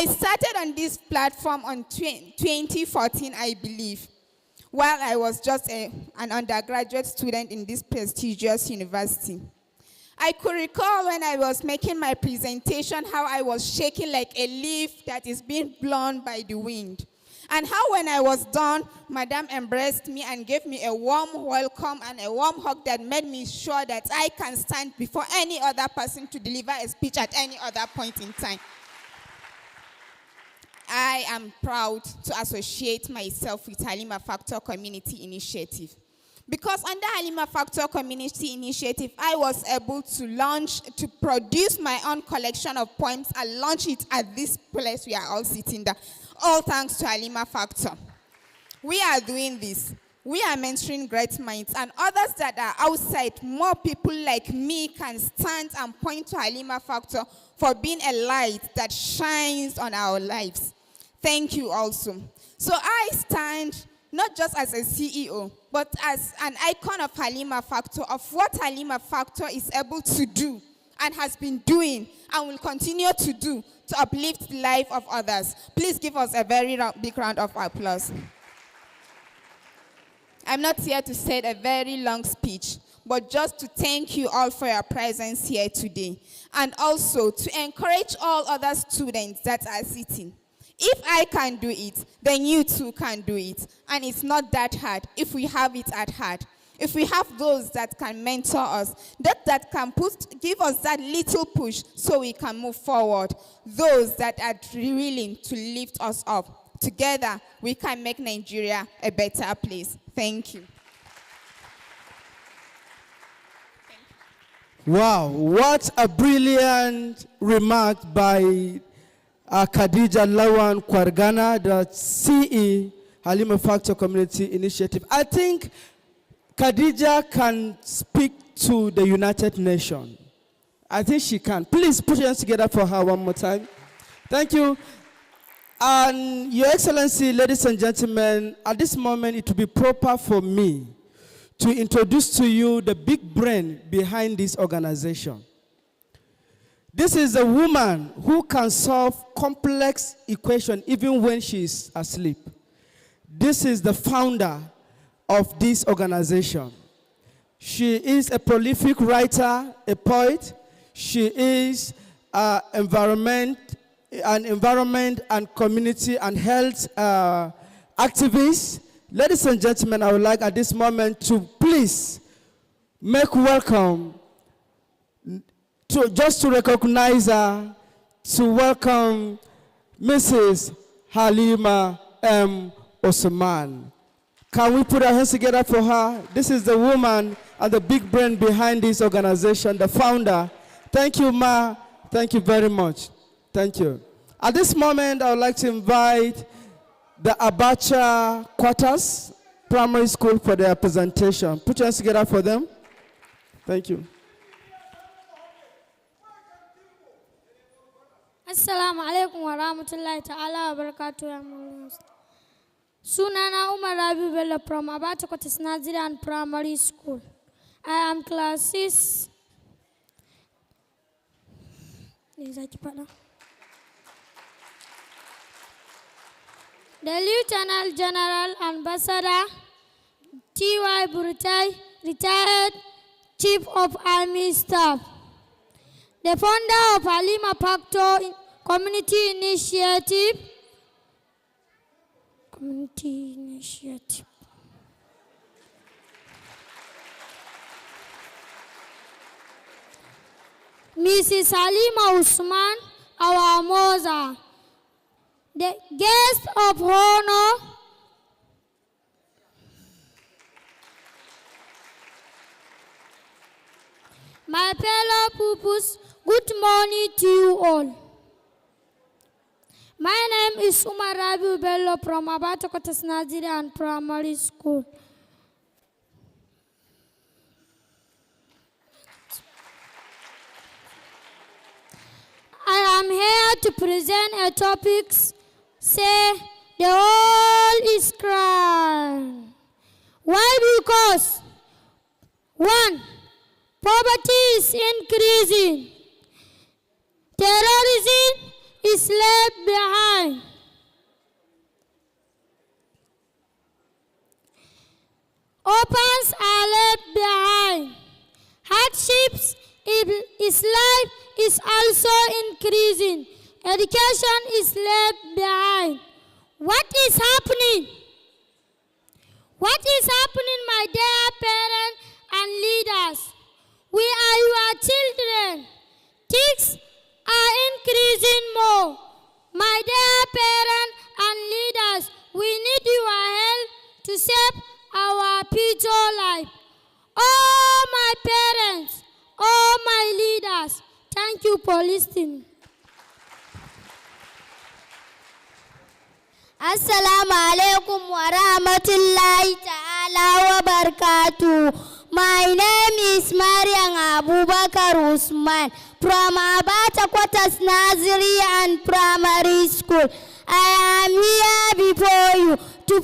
I started on this platform on 2014, I believe, while I was just an undergraduate student in this prestigious university. I could recall when I was making my presentation how I was shaking like a leaf that is being blown by the wind. And how when I was done, Madam embraced me and gave me a warm welcome and a warm hug that made me sure that I can stand before any other person to deliver a speech at any other point in time. I am proud to associate myself with Halima Factor Community Initiative. Because under Halima Factor Community Initiative, I was able to produce my own collection of poems and launch it at this place we are all sitting there. All thanks to Halima Factor. We are doing this. We are mentoring great minds, and others that are outside, more people like me can stand and point to Halima Factor for being a light that shines on our lives. Thank you also. So I stand not just as a CEO, but as an icon of Halima Factor, of what Halima Factor is able to do and has been doing and will continue to do to uplift the life of others. Please give us a very big round of applause. I'm not here to say a very long speech, but just to thank you all for your presence here today, and also to encourage all other students that are sitting. If I can do it, then you too can do it. And it's not that hard if we have it at heart. If we have those that can mentor us, that can give us that little push so we can move forward, those that are willing to lift us up, together we can make Nigeria a better place. Thank you. Wow, what a brilliant remark by Khadija Lawan Kwargana, the CE Halima Factor Community Initiative. I think Khadija can speak to the United Nations. I think she can. Please put your hands together for her one more time. Thank you. And Your Excellency, ladies and gentlemen, at this moment it will be proper for me to introduce to you the big brain behind this organization. This is a woman who can solve complex equations even when she is asleep. This is the founder of this organization. She is a prolific writer, a poet. She is an environment and community and health activist. Ladies and gentlemen, I would like at this moment to please make welcome just to recognize her, to welcome Mrs. Halima M. Osman. Can we put our hands together for her? This is the woman and the big brain behind this organization, the founder. Thank you, Ma. Thank you very much. Thank you. At this moment, I would like to invite the Abacha Quarters Primary School for their presentation. Put your hands together for them. Thank you. Assalamu alaikum wa rahmatullahi ta'ala wa barakatuh. Sunana Umar Rabi Bello from Abacha Quarters Nigerian Primary School. I am class 6. The Lieutenant General Ambassador T.Y. Burutai, retired Chief of Army Staff. The founder of Halima Factor Community Initiative. Mrs. Halima Usman, our mother. The guest of honor, my fellow pupils, good morning to you all. My name is Umar Rabi Bello from Abacha Quarters Nigerian Primary School. I am here to present a topic. Say the world is crying. Why? Because 1. Poverty is increasing. Terrorism is left behind. is also increasing. Education is left behind. What is happening? What is happening, my dear parents and leaders? We are your children. Things are increasing more. My dear parents and leaders, we need your help to save our future life. Oh, my parents, oh, my leaders, thank you for listening. Assalamu alaikum wa rahmatullahi ta'ala wa barakatuh. My name is Mariam Abubakar Usman from Abata Quarters Nursery and Primary School. I am here before you to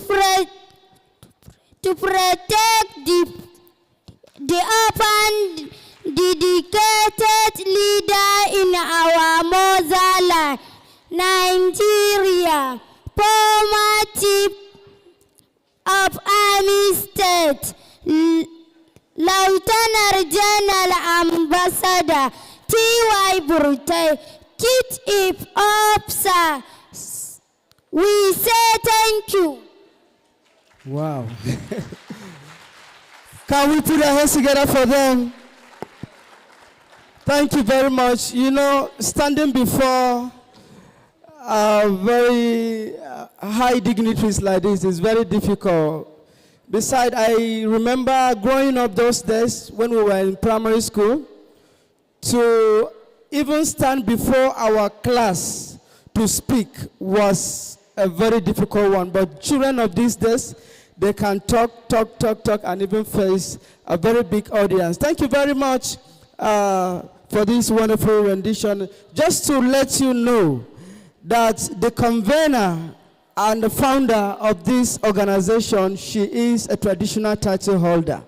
protect the orphan, dedicated leader in our motherland, Nigeria. Former Chief of Army State, Lieutenant General Ambassador T.Y. Burtai, Chief Officer, we say thank you. Wow. Can we put our hands together for them? Thank you very much. You know, standing before very high dignitaries like this is very difficult. Besides, I remember growing up those days when we were in primary school, to even stand before our class to speak was a very difficult one. But children of these days, they can talk, and even face a very big audience. Thank you very much for this wonderful rendition. Just to let you know that the convener and the founder of this organization, she is a traditional title holder.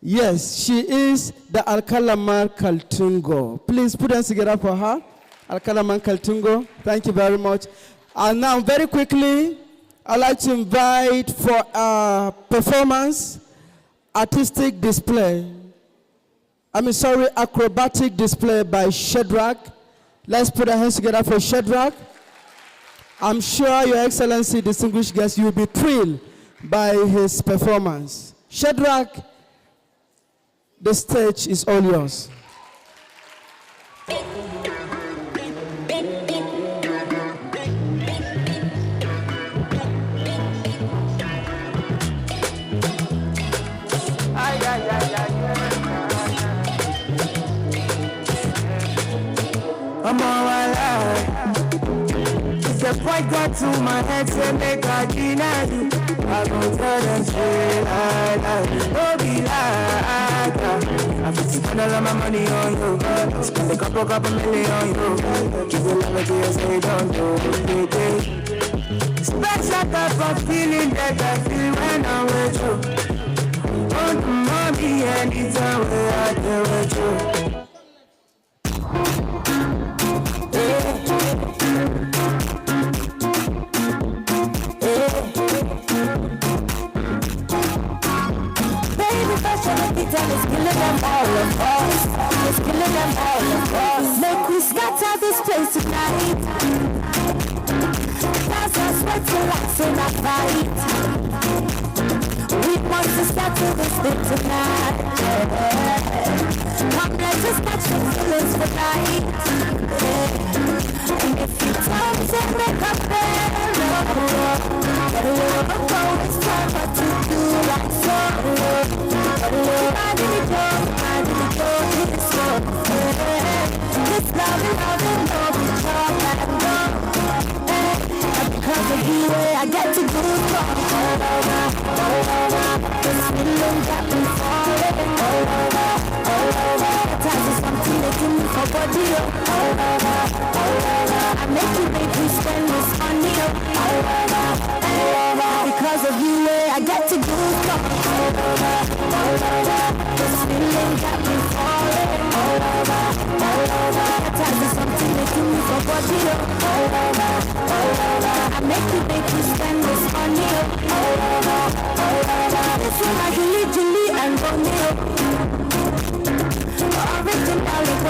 Yes, she is the Alkalaman Kaltungo. Please put hands together for her. Alkalaman Kaltungo, thank you very much. And now, very quickly, I'd like to invite for a performance, artistic display. Acrobatic display by Shadrach. Let's put our hands together for Shadrach. I'm sure, Your Excellency, distinguished guests, you'll be thrilled by his performance. Shadrach, the stage is all yours. I'm all alive. The boy got to my head, say make I deny you. I gon' tell them straight like no be like that. I fit spend all of my money on you. Spend a couple million on you. Give you love to you, say don't do. Special type of feeling that I feel when I'm with you. Want mommy anytime where I deal with you. It's killing them all of us. It's killing them all of us. Make we scatter this place tonight. Dance and sweat till like in a fight. We must scatter this thing tonight. Come, let's just catch the feelings for night. And if you tell me to make a better it's time what to do like so. I didn't go this love, love, we talk and go. And because of you, I get to go all over. This feeling got me falling all over. Time is something they do for body, all over. I make you spend this money, all over. Because of you, I get to go all over. This feeling got me falling all over. Time is something they do for body, all over. I make you spend this money, all over. This one I Julie and Romeo. Originality.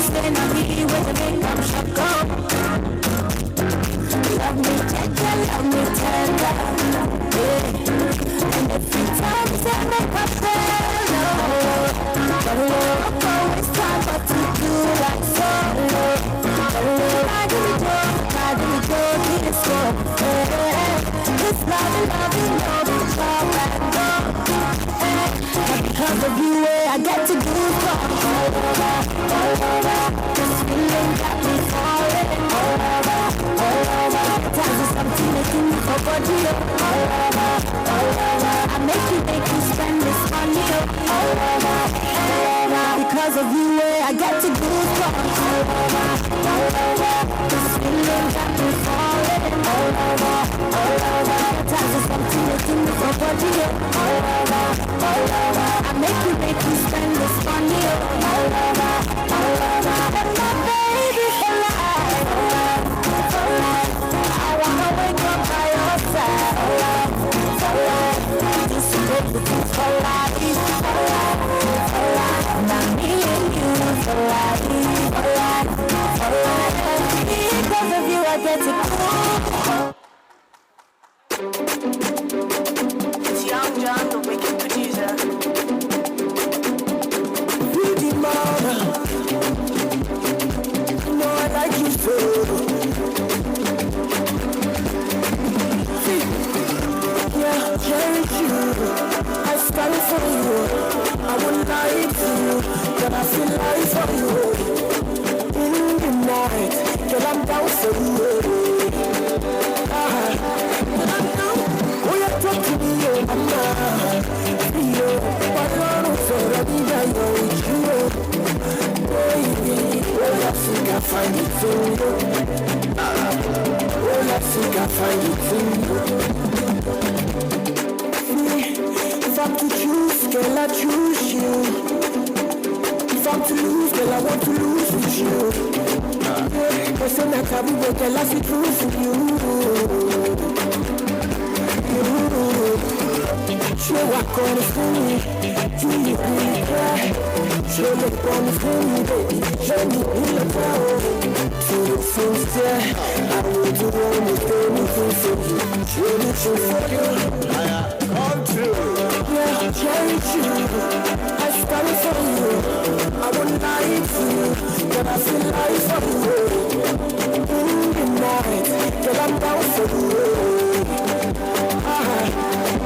Stand on me with a makeup shop up. Love me tender, yeah. And every time you say make up hello, don't always time but to do like so. I do it go, this one, yeah. It's love, and go, and because of you, I get to do all over. This feeling got me falling all over. Times is something making me for body all over. I make you spend this money all over. Because of you, I get to do all over. This feeling got me falling all over. Times is something making me for body all over. I make you spend this money all over. And my baby for life. I wanna wake up by your side. This is everything for life. Now me and you for life. Because of you I get to go. It's Young John, the wicked producer. Pretty mama, you know I like you so. Yeah, cherish you. I stand for you. I wouldn't lie to you. That I feel life for you. In the night, that I'm down for you. That I'm down. Oh, you talk to me, oh mama. But I don't feel that I'm with you. Baby, oh, I think I find it too. Oh, I think I find it too. If I'm to choose, girl, I choose you. If I'm to lose, girl, I want to lose with you. Cause I'm not happy, but girl, I see through for you. She walk on the phone, you cry. She look on the phone, baby. She me in the crowd. To the sincere, I would do anything for you. She need you for you. Come true. Yeah, cherish you. I stand for you. I wouldn't lie to you. But I feel life for you. In the night, that I'm down for you.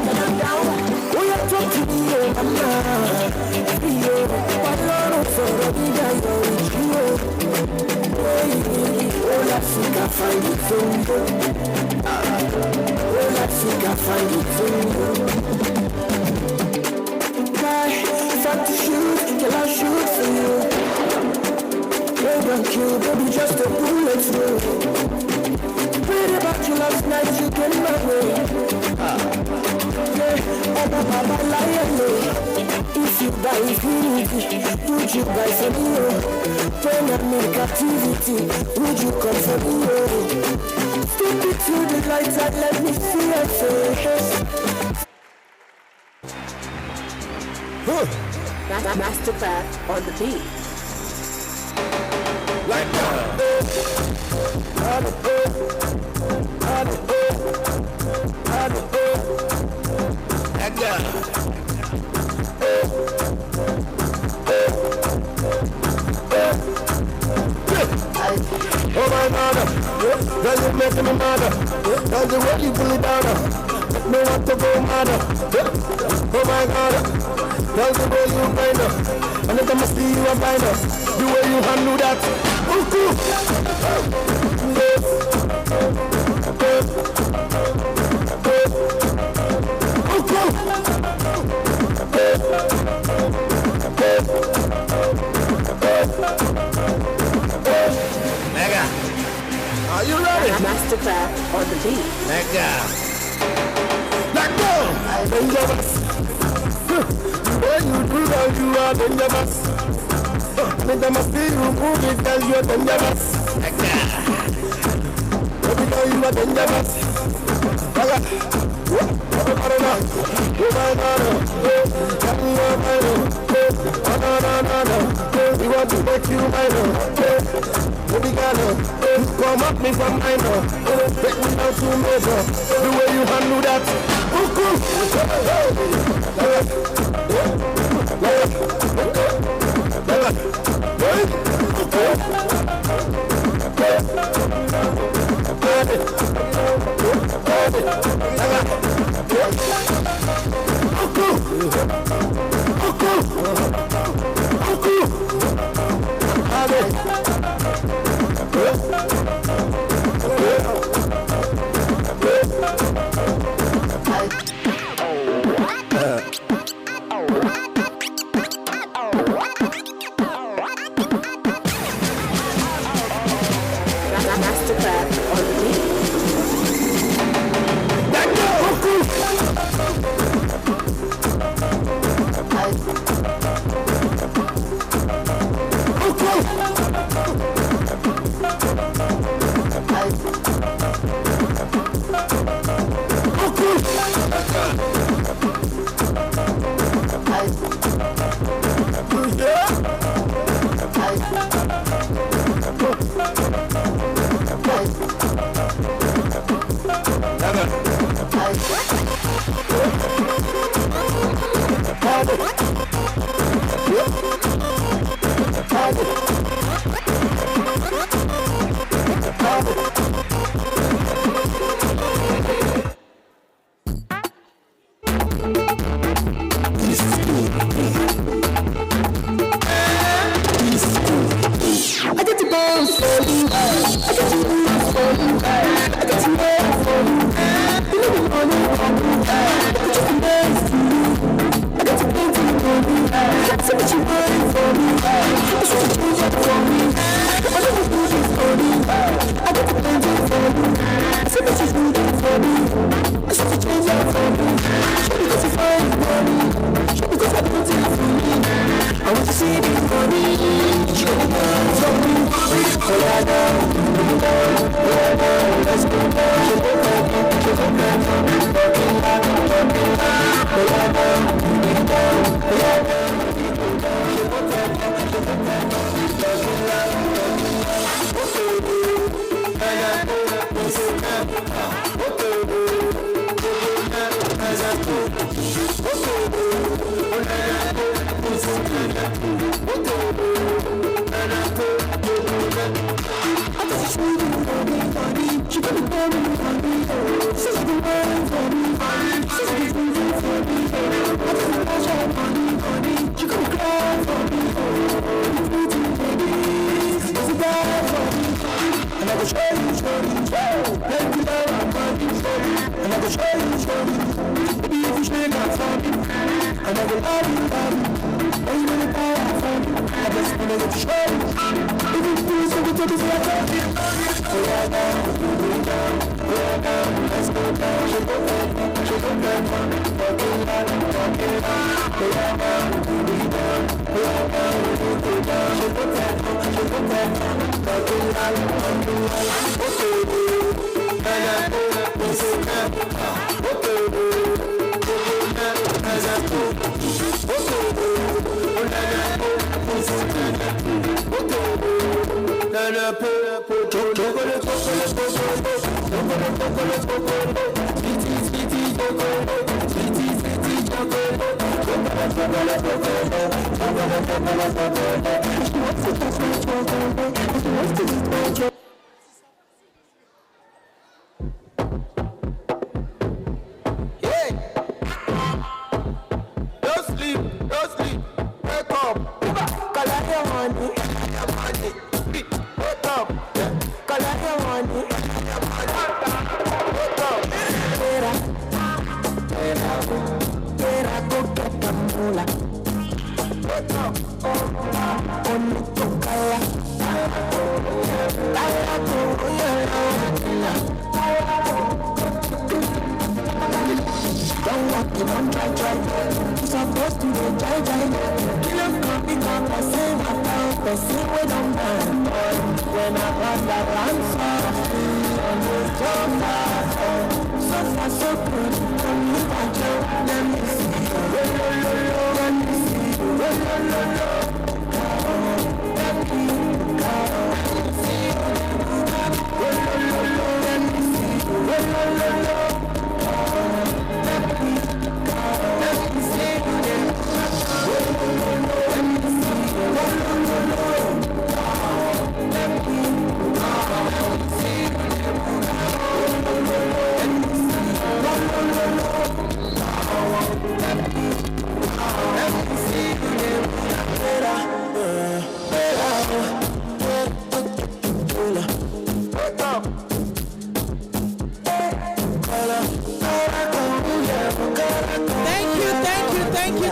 That I'm down. Oh, you talk to me, oh, mama. But I don't feel that I'm with you. Oh, I think I find it so. Oh, I think I find it so. If I'm to shoot, girl, I'll shoot for you. Hey, don't you, baby, just a bullet through. Read about you last night, you came my way. Baba lion, if you buy infinity, would you buy for me? When I'm in captivity, would you come for me? Step into the light and let me see your face. Mastercraft on the beat. Like that. Oh my God, girl, you making me mad. Girl, the way you pull it down, make me want to go mad. Oh my God, girl, the way you grind up, and it must be you a grinder. The way you handle that, Mega, are you ready? Mastercraft on the beat. Mega, let go. Dangerous. When you do that, you are dangerous. Nigga must be you move it, girl, you're dangerous. Every time you are dangerous. Oh my God, We want to make you minor. Baby girl, you come up me from minor. Take me down to major. The way you handle that. Mastercraft on the beat.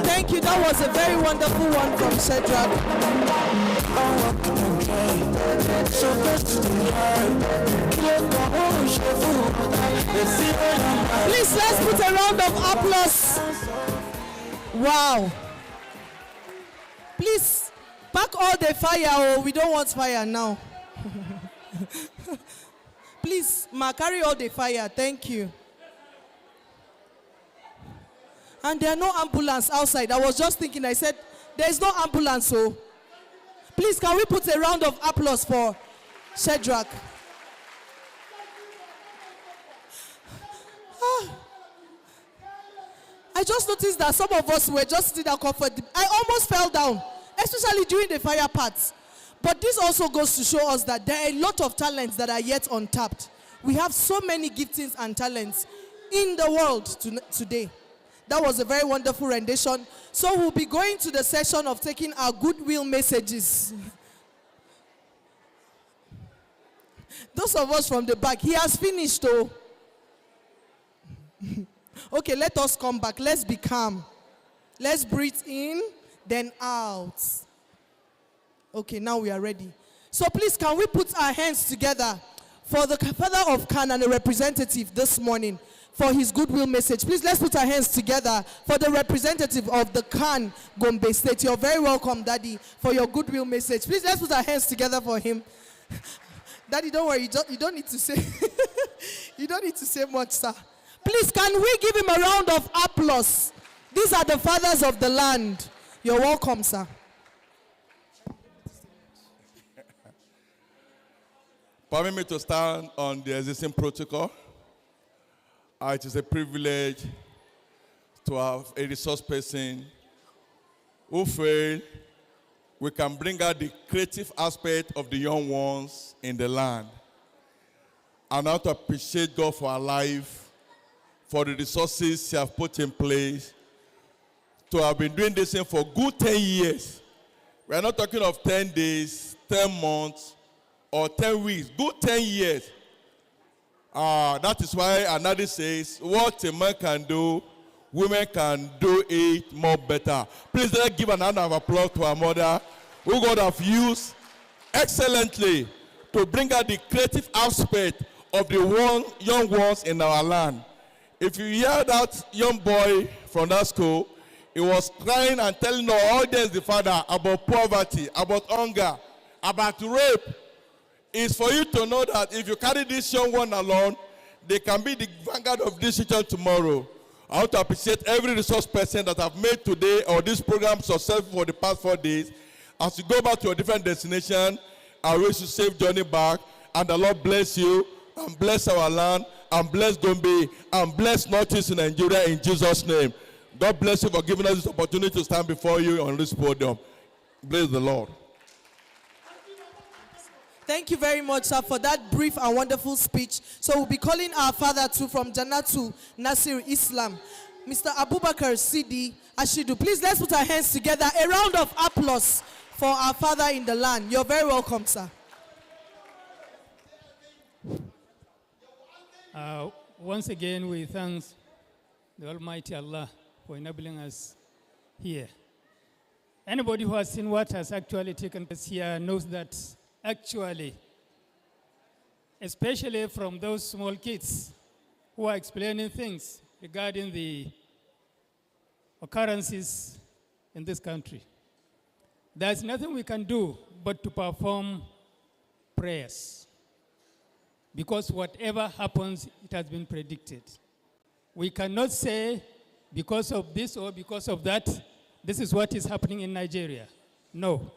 Thank you. That was a very wonderful one from Cedric. Please, let's put a round of applause. Wow. Please, pack all the fire, or we don't want fire now. Please, Ma, carry all the fire. Thank you. And there are no ambulance outside. I was just thinking, I said, there is no ambulance, so please, can we put a round of applause for Shedrack? I just noticed that some of us were just sitting there comfortably. I almost fell down, especially during the fire parts. But this also goes to show us that there are a lot of talents that are yet untapped. We have so many giftings and talents in the world today. That was a very wonderful rendition. So we'll be going to the session of taking our goodwill messages. Those of us from the back, he has finished though. Okay, let us come back. Let's be calm. Let's breathe in, then out. Okay, now we are ready. So please, can we put our hands together for the father of Khan and the representative this morning for his goodwill message. Please, let's put our hands together for the representative of the Khan Gombe State. You're very welcome, Daddy, for your goodwill message. Please, let's put our hands together for him. Daddy, don't worry, you don't need to say, you don't need to say much, sir. Please, can we give him a round of applause? These are the fathers of the land. You're welcome, sir. Permit me to stand on the existing protocol. It is a privilege to have a resource person who feel we can bring out the creative aspect of the young ones in the land. And I want to appreciate God for our life, for the resources He has put in place, to have been doing this thing for good 10 years. We are not talking of 10 days, 10 months, or 10 weeks, good 10 years. That is why another says, what a man can do, women can do it more better. Please let's give an round of applause to our mother, who God have used excellently to bring out the creative aspect of the young ones in our land. If you hear that young boy from that school, he was crying and telling the audience, the father, about poverty, about hunger, about rape. It's for you to know that if you carry this young one along, they can be the vanguard of this region tomorrow. I want to appreciate every resource person that have made today or this program successful for the past 4 days. As you go back to a different destination, I wish you safe journey back, and the Lord bless you, and bless our land, and bless Gombe, and bless Northeast Nigeria in Jesus' name. God bless you for giving us this opportunity to stand before you on this podium. Bless the Lord. Thank you very much, sir, for that brief and wonderful speech. So we'll be calling our father too from Jannatu Nasir Islam, Mr. Abubakar Sidi Ashidu. Please, let's put our hands together. A round of applause for our father in the land. You're very welcome, sir. Once again, we thank the Almighty Allah for enabling us here. Anybody who has seen what has actually taken place here knows that actually, especially from those small kids who are explaining things regarding the occurrences in this country, there's nothing we can do but to perform prayers. Because whatever happens, it has been predicted. We cannot say because of this or because of that, this is what is happening in Nigeria. No.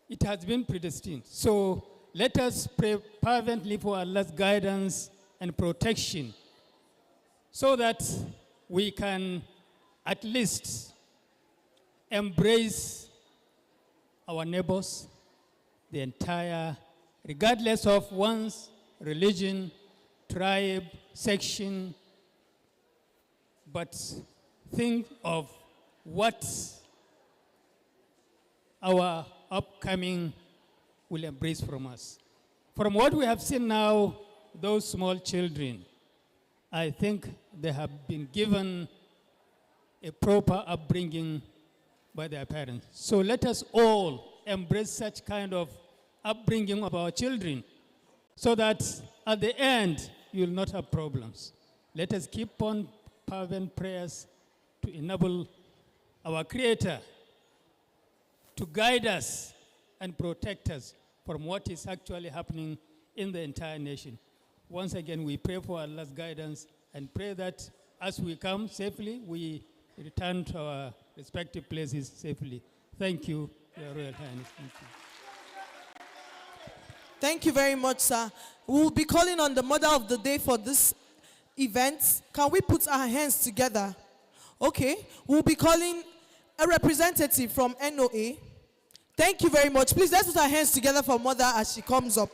It has been predestined. So let us pray fervently for Allah's guidance and protection so that we can at least embrace our neighbors, the entire, regardless of one's religion, tribe, section, but think of what our upcoming will embrace from us. From what we have seen now, those small children, I think they have been given a proper upbringing by their parents. So let us all embrace such kind of upbringing of our children so that at the end, you will not have problems. Let us keep on fervent prayers to enable our Creator to guide us and protect us from what is actually happening in the entire nation. Once again, we pray for Allah's guidance and pray that as we come safely, we return to our respective places safely. Thank you, Your Royal Highness. Thank you. Thank you very much, sir. We will be calling on the Mother of the Day for this event. Can we put our hands together? Okay. We'll be calling a representative from NOA. Thank you very much. Please, let's put our hands together for Mother as she comes up.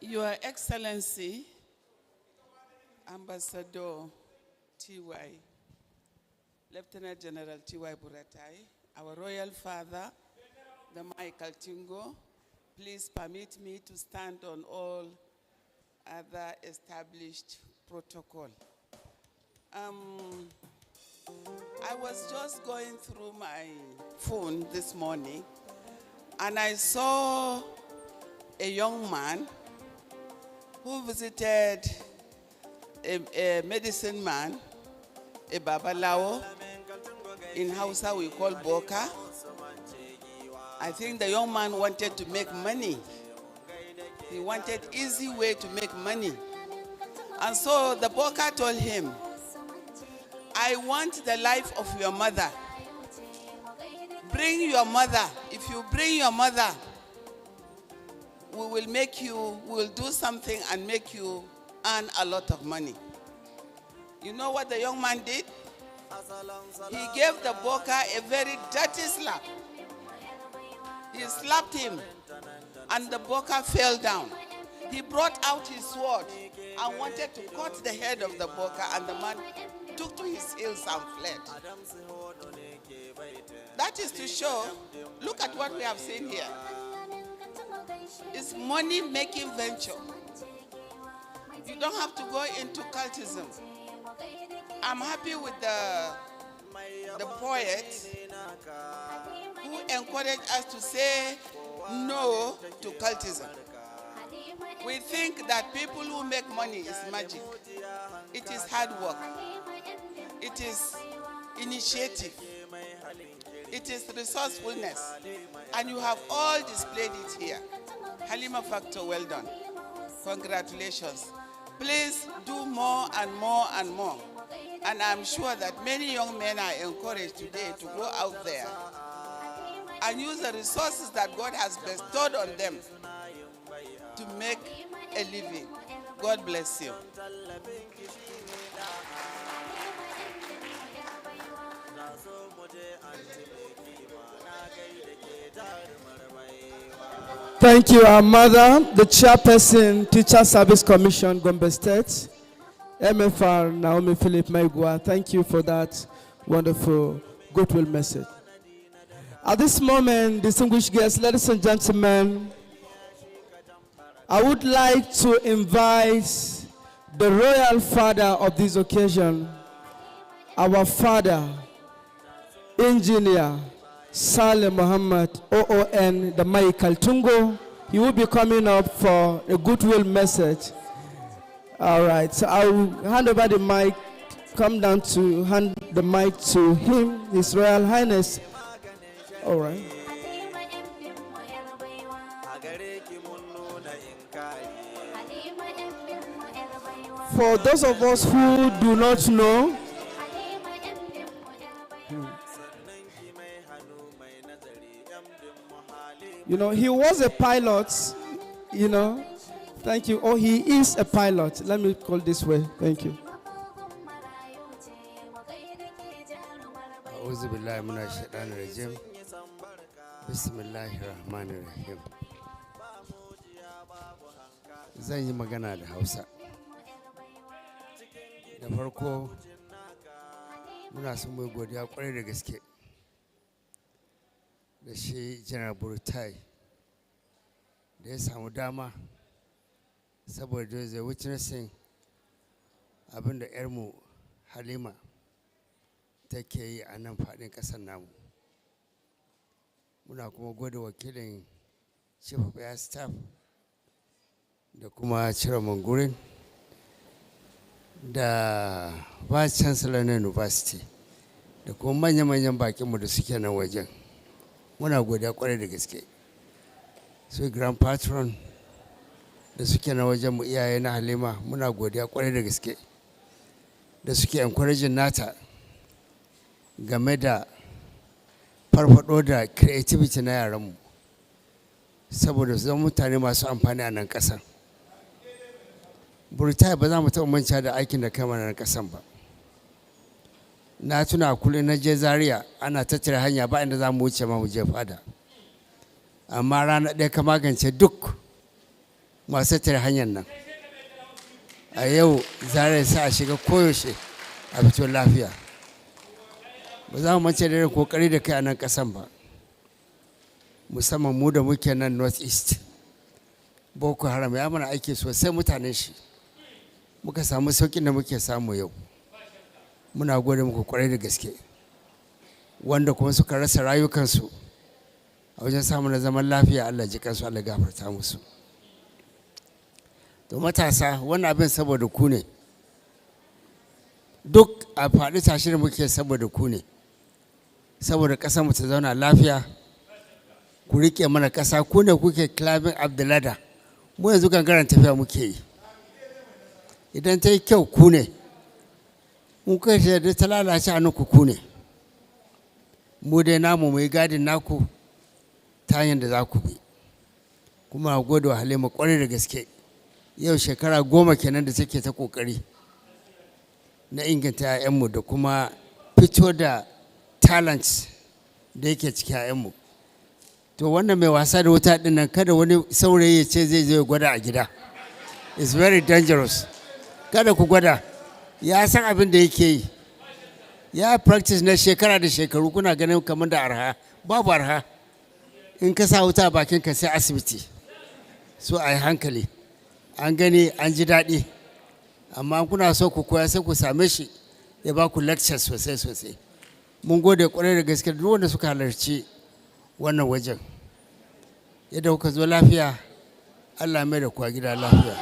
Your Excellency, Ambassador T.Y., Lieutenant General T.Y. Buratai, our Royal Father, the Michael Tingo, please permit me to stand on all other established protocol. I was just going through my phone this morning and I saw a young man who visited a medicine man, a babalawo. In Hausa we call Boka. I think the young man wanted to make money. He wanted easy way to make money. And so the Boka told him, I want the life of your mother. Bring your mother. If you bring your mother, we will do something and make you earn a lot of money. You know what the young man did? He gave the Boka a very dirty slap. He slapped him and the Boka fell down. He brought out his sword and wanted to cut the head of the Boka, and the man took to his heels and fled. That is to show, look at what we have seen here. It's money-making venture. You don't have to go into cultism. I'm happy with the poet who encouraged us to say no to cultism. We think that people who make money is magic. It is hard work. It is initiative. It is resourcefulness. And you have all displayed it here. Halima Factor, well done. Congratulations. Please do more and more and more. And I'm sure that many young men are encouraged today to go out there and use the resources that God has bestowed on them to make a living. God bless you. Thank you, our mother, the chairperson, Teacher Service Commission, Gombe State, MFR Naomi Philip Maigua. Thank you for that wonderful goodwill message. At this moment, distinguished guests, ladies and gentlemen, I would like to invite the royal father of this occasion, our father, Engineer Saleh Muhammad, OON, the Michael Tungo. He will be coming up for a goodwill message. All right, so I'll hand over the mic, come down to hand the mic to him, His Royal Highness. All right. For those of us who do not know, you know, he was a pilot, you know. Thank you. Oh, he is a pilot. Let me call this way. Thank you. أعوذ بالله من الشيطان الرجيم بسم الله الرحمن الرحيم zan yi magana da Hausa da farko muna son mai godiya kwarai da gaske da shi General Burtai da ya samu dama saboda zai witnessing abinda 'yarmu Halima take yi a nan faɗin ƙasar namu. Muna kuma gode wakilin Chief of Air Staff da kuma Chairman Gurin da Vice Chancellor na University da kuma manya-manyan bakinmu da suke nan wajen. Muna godiya kwarai da gaske. Su Grand Patron da suke nan wajen mu iyaye na Halima muna godiya kwarai da gaske da suke encouraging nata game da farfado da creativity na yaranmu saboda su zama mutane masu amfani a nan ƙasan. Burtai ba za mu taɓa manta da aikin da kai mana na ƙasan ba. Na tuna kullum na je Zaria ana tattara hanya ba inda za mu wuce ma mu je fada. Amma rana ɗaya ka magance duk masu tattara hanyar nan. A yau Zaria sa a shiga koyaushe a fito lafiya. Ba za mu mace da kokari da kai a nan kasan ba, musamman mu da muke nan north east. Boko Haram ya mana aiki sosai mutanen shi, muka samu sauƙin da muke samu yau. Muna gode muku kwarai da gaske, wanda kuma suka rasa rayukansu a wajen samun na zaman lafiya. Allah ji kansu, Allah gafarta musu. To matasa, wannan abin saboda ku ne, duk a faɗi tashi da muke saboda ku ne, saboda ƙasar mu ta zauna lafiya. Ku riƙe mana ƙasa, ku ne kuke climbing up the ladder. Mu yanzu gangaren tafiya muke yi. Idan ta yi kyau ku ne, mun kai da ta lalace a nuku ku ne. Mu dai namu mu yi gadin naku ta hanyar da za ku bi. Kuma gode wa Halima ƙwarai da gaske. Yau shekara 10 kenan da take ta ƙoƙari na inganta 'ya'yanmu da kuma fito da talent da yake cikin 'ya'yanmu. To wannan mai wasa da wuta ɗin nan kada wani saurayi ya ce zai zo gwada a gida. It's very dangerous. Kada ku gwada. Ya san abin da yake yi. Ya practice na shekara da shekaru, kuna ganin kamar da arha. Babu arha. In ka sa wuta a bakinka sai asibiti. So a yi hankali. An gani an ji daɗi. Amma kuna so ku koya sai ku same shi ya ba ku lecture sosai sosai. Mun gode kwarai da gaske duk wanda suka halarci wannan wajen. Yadda kuka zo lafiya, Allah mai da kuwa gida lafiya.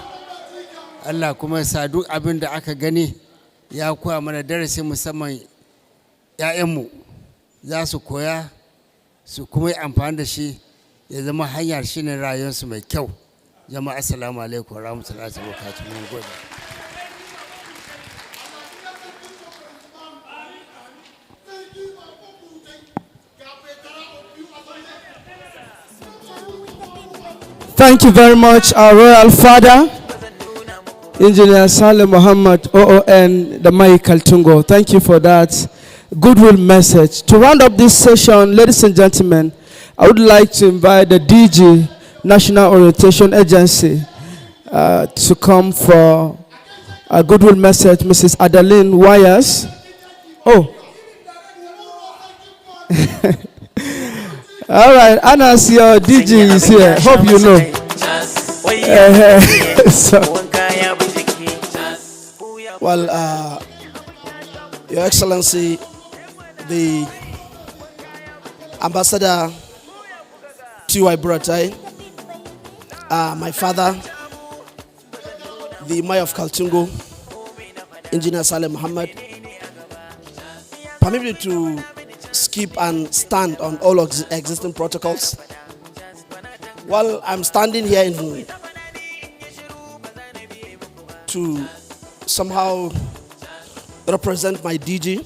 Allah kuma ya sa duk abin da aka gani ya koya mana darasi, musamman 'ya'yanmu za su koya su kuma yi amfani da shi ya zama hanyar shi ne rayuwarsu mai kyau. Jama'a assalamu alaikum wa rahmatullahi wa barakatuh. Mun gode. Thank you very much, our royal father, Engineer Saleh Muhammad, OON, the Mai Kaltungo. Thank you for that goodwill message. To round up this session, ladies and gentlemen, I would like to invite the DG, National Orientation Agency, to come for a goodwill message, Mrs. Adeline Wires. Oh. All right, Anas, your DG is here. Hope you know. Well, Your Excellency, the Ambassador T.Y. Buratai, my father, the Mayor of Kaltungo, Engineer Saleh Muhammad, permit me to skip and stand on all existing protocols. While I'm standing here to somehow represent my DG,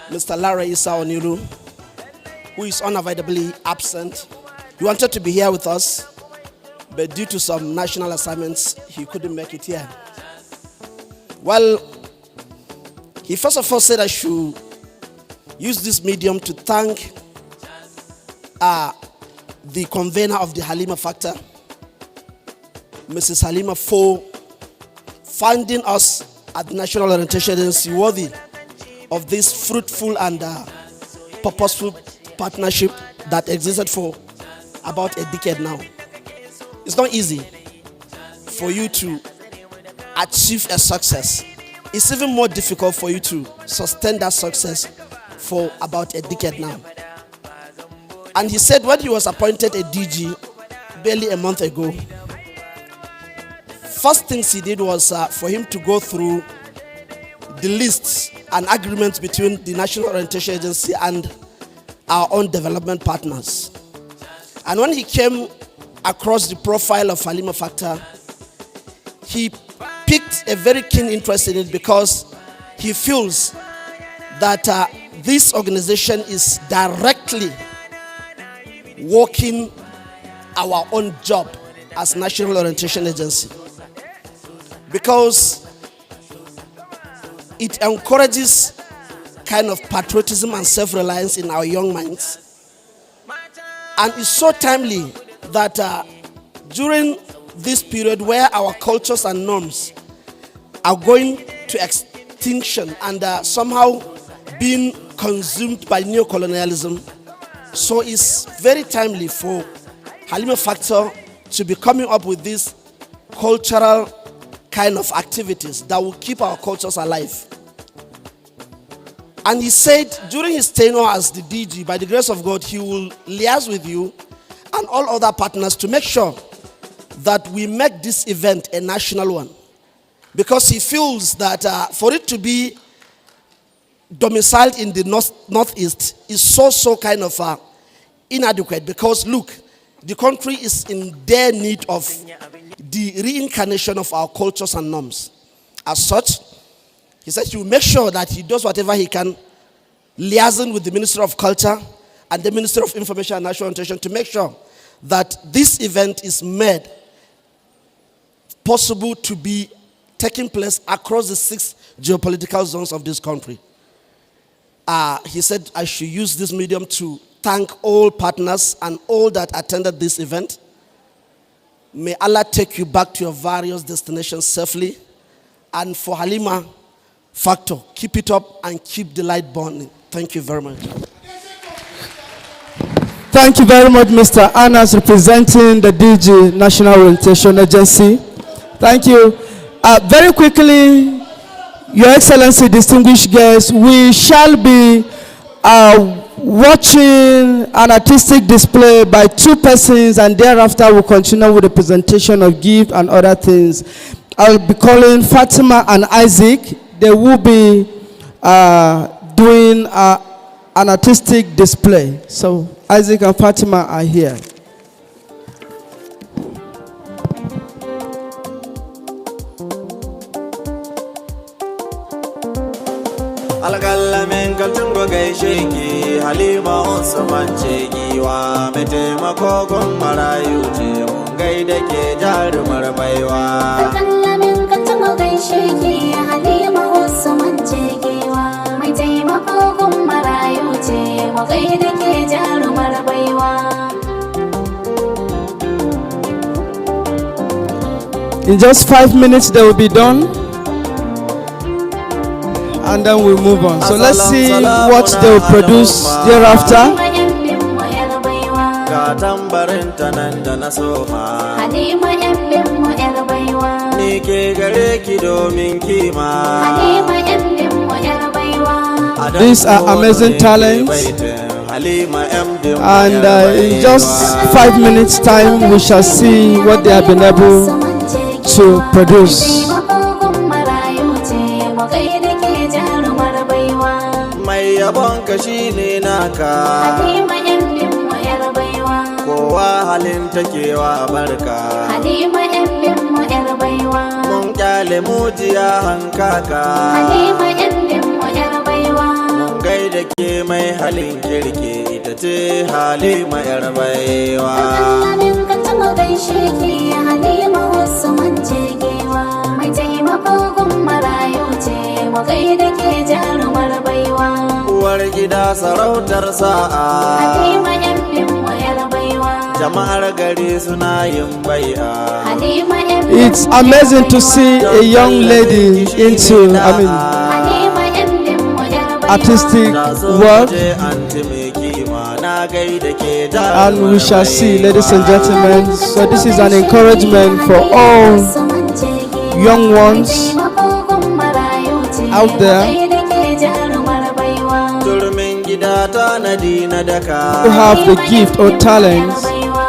Mr. Lara Issa Onilu, who is unavoidably absent. He wanted to be here with us, but due to some national assignments, he couldn't make it here. Well, he first of all said I should use this medium to thank the convener of the Halima Factor, Mrs. Halima, for finding us at the National Orientation Agency worthy of this fruitful and purposeful partnership that existed for about a decade now. It's not easy for you to achieve a success. It's even more difficult for you to sustain that success for about a decade now. And he said when he was appointed a DG barely a month ago, first things he did was for him to go through the lists and agreements between the National Orientation Agency and our own development partners. And when he came across the profile of Halima Factor, he picked a very keen interest in it because he feels that this organization is directly working our own job as National Orientation Agency, because it encourages kind of patriotism and self-reliance in our young minds, and it's so timely that during this period where our cultures and norms are going to extinction and somehow being consumed by neocolonialism, so it's very timely for Halima Factor to be coming up with these cultural kind of activities that will keep our cultures alive. And he said during his tenure as the DG, by the grace of God, he will liaise with you and all other partners to make sure that we make this event a national one. Because he feels that for it to be domiciled in the northeast is so kind of inadequate, because look, the country is in dire need of the reincarnation of our cultures and norms. As such, he said he will make sure that he does whatever he can, liaising with the Ministry of Culture and the Ministry of Information and National Orientation, to make sure that this event is made possible to be taking place across the 6 geopolitical zones of this country. He said I should use this medium to thank all partners and all that attended this event. May Allah take you back to your various destinations safely. And for Halima Factor, keep it up and keep the light burning. Thank you very much. Thank you very much, Mr. Anas, representing the DG National Orientation Agency. Thank you. Very quickly, Your Excellency, distinguished guests, we shall be watching an artistic display by 2 persons, and thereafter we'll continue with the presentation of gift and other things. I'll be calling Fatima and Isaac. They will be doing an artistic display. So Isaac and Fatima are here. Alƙalamin kaltungo gaishe ki Halima Usman ce giwa mai taimakon marayu ce mun gaida ke jarumar baiwa. Alƙalamin kaltungo gaishe ki Halima Usman ce giwa mai taimakon marayu ce mun gaida ke jarumar baiwa. In just 5 minutes they will be done, and then we'll move on. So let's see what they will produce thereafter. These are amazing talents, and in just 5 minutes time we shall see what they have been able to produce. Yabon ka shine naka Halima yan bin mu yar baiwa kowa halin takewa barka Halima yan bin mu yar baiwa mun yale mujiya hankaka Halima yan dimmo yar baiwa. mun gaida ke mai halin kirki ita ce Halima yar baiwa Alamin ka taɓa gaishe ki Halima wasu mance gewa. Mai taimako gun marayu ce mu gaida ke jarumar baiwa. uwar gida sarautar sa'a Halima yan dimmo yar baiwa. jama'ar gari suna yin bai'a Halima yan It's amazing to see a young lady into, Halima yan dimmo yar baiwa. artistic work. anti mai kima na gaida ke And we shall see, ladies and gentlemen. So this is an encouragement for all young ones out there turmin gida tanadi na daka who have the gift or talent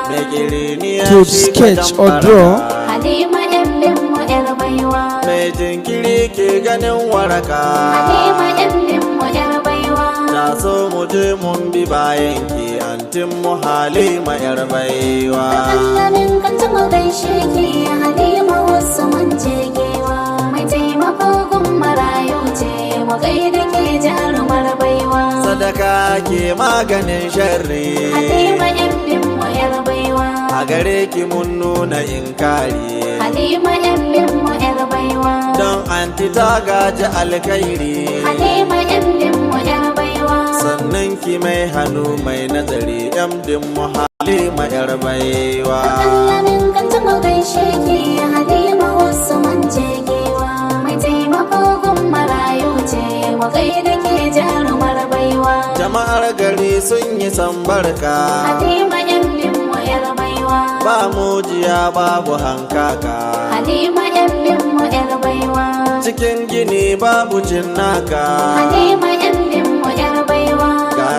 mai kiriniya to shi sketch kadan or barka. draw. Halima yan dimmo yar baiwa. mai jinkiri ke ganin waraka Halima yan dimmo yar baiwa. ta so mu je mun bi bayan ki antin mu Halima yar baiwa Alamin ka taɓa gaishe ki Halima wasu mance gewa. Mai taimako gun marayu ce mu gaida ke jarumar baiwa. sadaka ke maganin sharri Halima yan dimmo yar baiwa. a gare ki mun nuna inkari Halima yan dimmo yar baiwa. don anti ta gaji alkhairi Halima yan dimmo yar baiwa. sannan ki mai hannu mai nazari yan mu Halima yar baiwa Alamin ka taɓa gaishe ki Halima wasu mance gewa. Mai taimako gun marayu ce mu gaida ke jarumar baiwa. jama'ar gari sun yi sambarka Halima yan dimmo yar baiwa. ba mujiya babu hankaka Halima yan dimmo yar baiwa. cikin gini babu cinnaka Halima yan dimmo yar baiwa. ga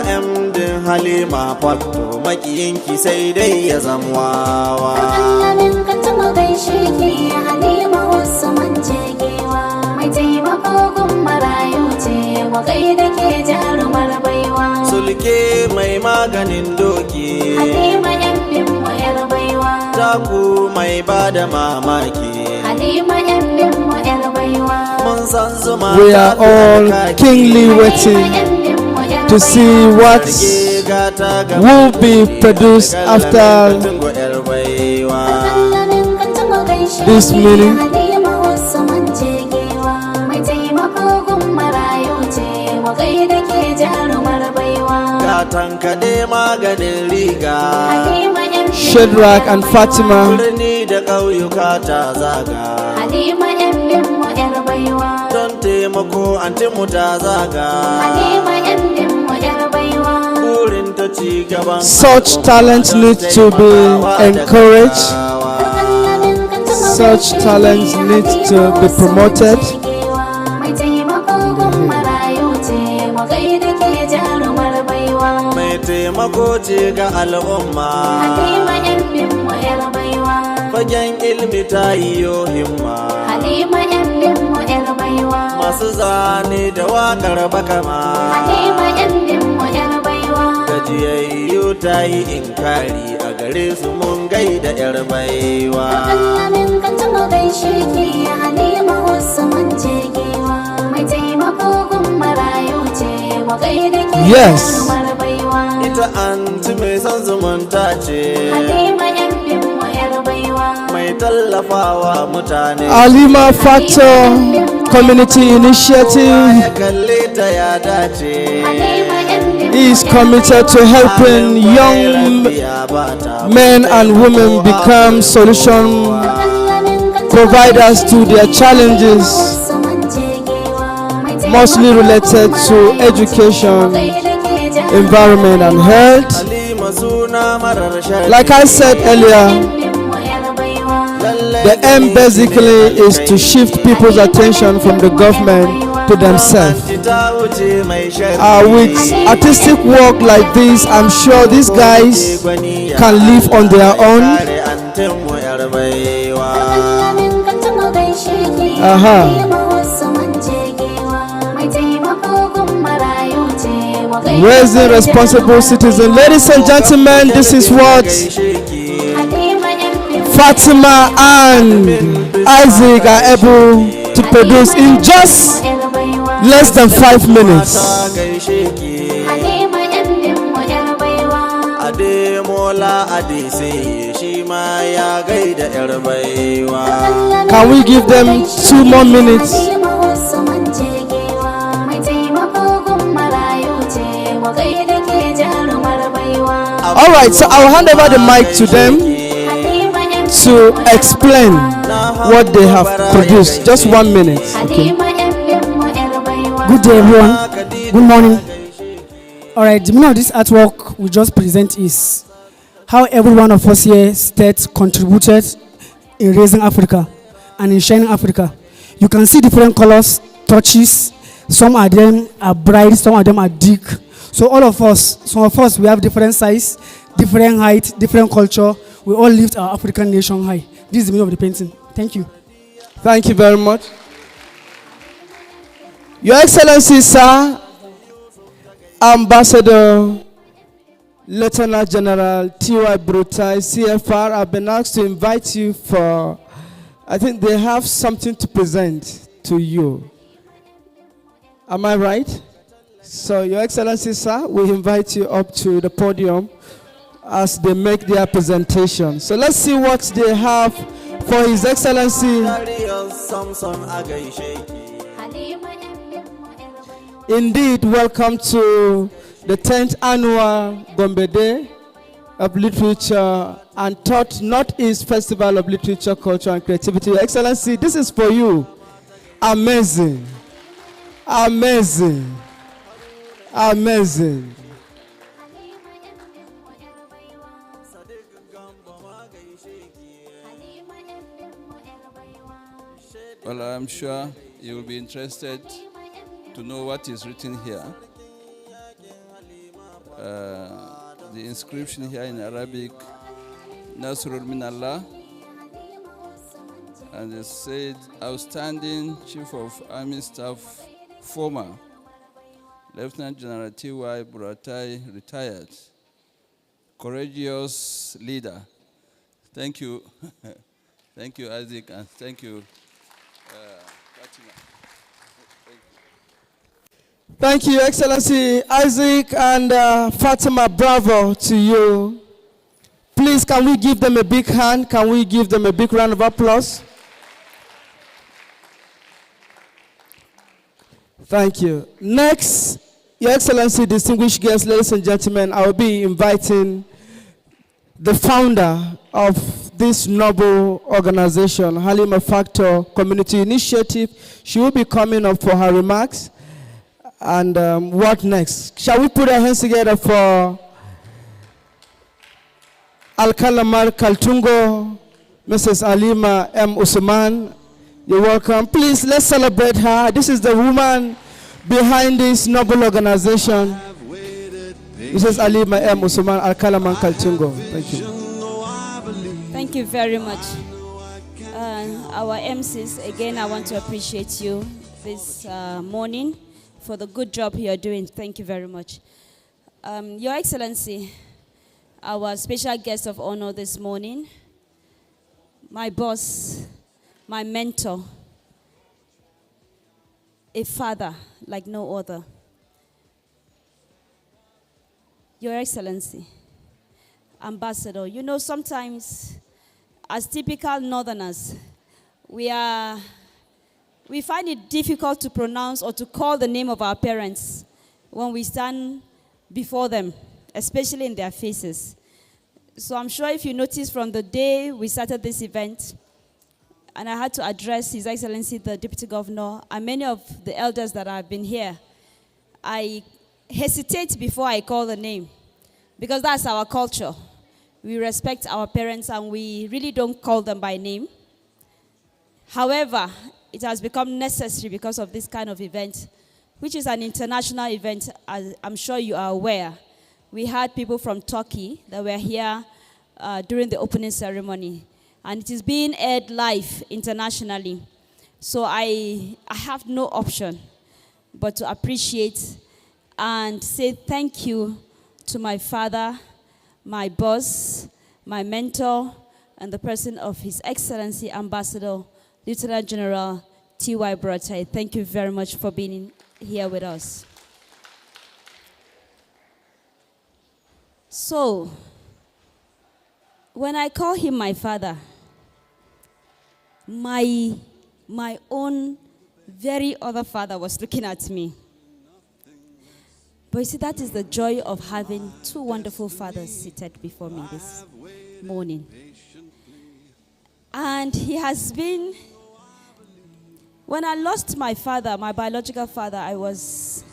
din Halima fatto makiyinki sai dai ya zamwawa Alamin ka taɓa gaishe ki Halima wasu mance gewa. Mai taimako gun marayu ce mu gaida ke jarumar baiwa. sulke mai maganin doki Halima yan dimmo yar baiwa. taku mai bada mamaki Halima yan dimmo yar baiwa. mun san zuma We ta are fi all alkaki. keenly waiting to see what will be produced after Alamin ka taɓa gaishe this ki meeting. Halima wasu mance gewa. Mai taimako gun marayu ce mu gaida ke jarumar baiwa. ga tankaɗe maganin riga Halima yan Shadrach and Fatima. birni da ƙauyuka ta zaga Halima yan dimmo yar baiwa. don taimako antimu ta zaga Halima yan dimmo yar baiwa. burin ta ci gaban Such talent need to be encouraged. Such talents need to be promoted. Mai taimako gun marayu ce mu gaida ke jarumar baiwa. mai taimako ce ga al'umma Halima yan dimmo yar baiwa. fagen ilmi ta yiwo himma Halima yan dimmo yar baiwa. masu zane da waƙar bakama Halima yan dimmo yar baiwa. gajiyayyu ta yi inkari a gare su mun gaida yar baiwa Alamin ka taɓa gaishe ki Halima wasu mance gewa. Mai taimako gun marayu ce mu gaida ke Yes. jarumar baiwa. ita anti mai son zumunta ce Halima yan dimmo yar baiwa. mai tallafawa mutane Halima Factor Community Initiative ya kalle ta ya dace Halima yan is committed to helping young men and women become solution providers to their challenges, mostly related to education, environment, and health. Halima suna marar sharri Like I said earlier, the aim basically is to shift people's attention from the government to themselves. ta wuce mai sharri With artistic work like this, I'm sure these guys can live on their own. kare antinmu yar baiwa Aha. Raising responsible citizens. Ladies and gentlemen, this is what Fatima and Isaac are able to produce in just less than 5 minutes. Can we give them 2 more minutes? All right, so I'll hand over the mic to them to explain what they have produced. Just 1 minute. Okay. Good day, everyone. Good morning. All right, the meaning of this artwork we just present is how every one of us here states contributed in raising Africa and in shining Africa. You can see different colors, touches. Some of them are bright, some of them are thick. So all of us, some of us, we have different size, different height, different culture. We all lift our African nation high. This is the meaning of the painting. Thank you. Thank you very much. Your Excellency, sir, Ambassador Lieutenant General T.Y. Brutai, CFR, I've been asked to invite you for, I think they have something to present to you. Am I right? So, Your Excellency, sir, we invite you up to the podium as they make their presentation. So let's see what they have for His Excellency. Indeed, welcome to the 10th annual GOMBE Day of Literature and 3rd Northeast Festival of Literature, Culture and Creativity. Your Excellency, this is for you. Amazing. Amazing. Amazing. Well, I'm sure you will be interested to know what is written here. The inscription here in Arabic, Nasrul min Allah, and it said, Outstanding Chief of Army Staff, former Lieutenant General T.Y. Buratai, retired, courageous leader. Thank you. Thank you, Isaac, and thank you, Fatima. Thank you, Your Excellency Isaac and Fatima. Bravo to you. Please, can we give them a big hand? Can we give them a big round of applause? Thank you. Next, Your Excellency, distinguished guests, ladies and gentlemen, I will be inviting the founder of this noble organization, Halima Factor Community Initiative. She will be coming up for her remarks. And what next? Shall we put our hands together for Alkalamar Kaltungo, Mrs. Halima M. Usman? You're welcome. Please, let's celebrate her. This is the woman behind this noble organization. Mrs. Halima M. Usman, Alkalamar Kaltungo. Thank you. Thank you very much. Our MCs, again, I want to appreciate you this morning for the good job you're doing. Thank you very much. Your Excellency, our special guest of honor this morning, my boss, my mentor, a father like no other. Your Excellency, Ambassador, you know, sometimes as typical Northerners, we find it difficult to pronounce or to call the name of our parents when we stand before them, especially in their faces. So I'm sure if you notice from the day we started this event, and I had to address His Excellency, the Deputy Governor, and many of the elders that have been here, I hesitate before I call the name, because that's our culture. We respect our parents and we really don't call them by name. However, it has become necessary because of this kind of event, which is an international event, as I'm sure you are aware. We had people from Turkey that were here during the opening ceremony, and it is being aired live internationally. So I have no option but to appreciate and say thank you to my father, my boss, my mentor, and the person of His Excellency Ambassador Lieutenant General T.Y. Buratai. Thank you very much for being here with us. So, when I call him my father, my own very other father was looking at me. But you see, that is the joy of having two wonderful fathers seated before me this morning. And he has been, when I lost my father, my biological father, I was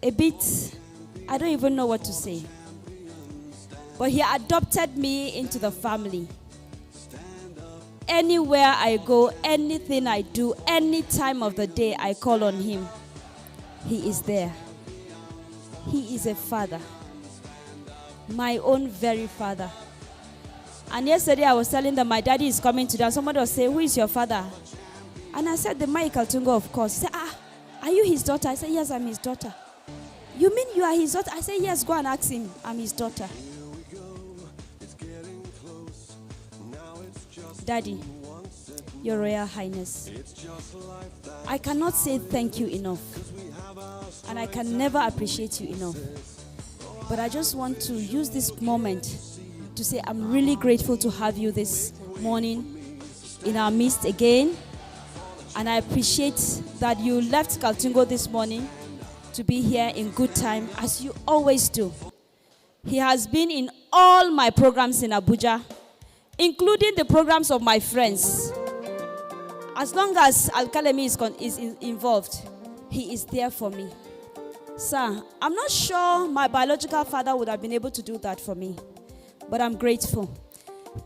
a bit, I don't even know what to say. But he adopted me into the family. Anywhere I go, anything I do, any time of the day I call on him, he is there. He is a father. My own very father. And yesterday I was telling them my daddy is coming today. And somebody was saying, who is your father? And I said, the Michael Tungo, of course. He said, are you his daughter? I said, yes, I'm his daughter. You mean you are his daughter? I said, yes, go and ask him. I'm his daughter. Daddy, Your Royal Highness, I cannot say thank you enough. And I can never appreciate you enough. But I just want to use this moment to say I'm really grateful to have you this morning in our midst again. And I appreciate that you left Kaltungo this morning to be here in good time, as you always do. He has been in all my programs in Abuja, including the programs of my friends. As long as Al-Kalemi is involved, he is there for me. Sir, I'm not sure my biological father would have been able to do that for me, but I'm grateful.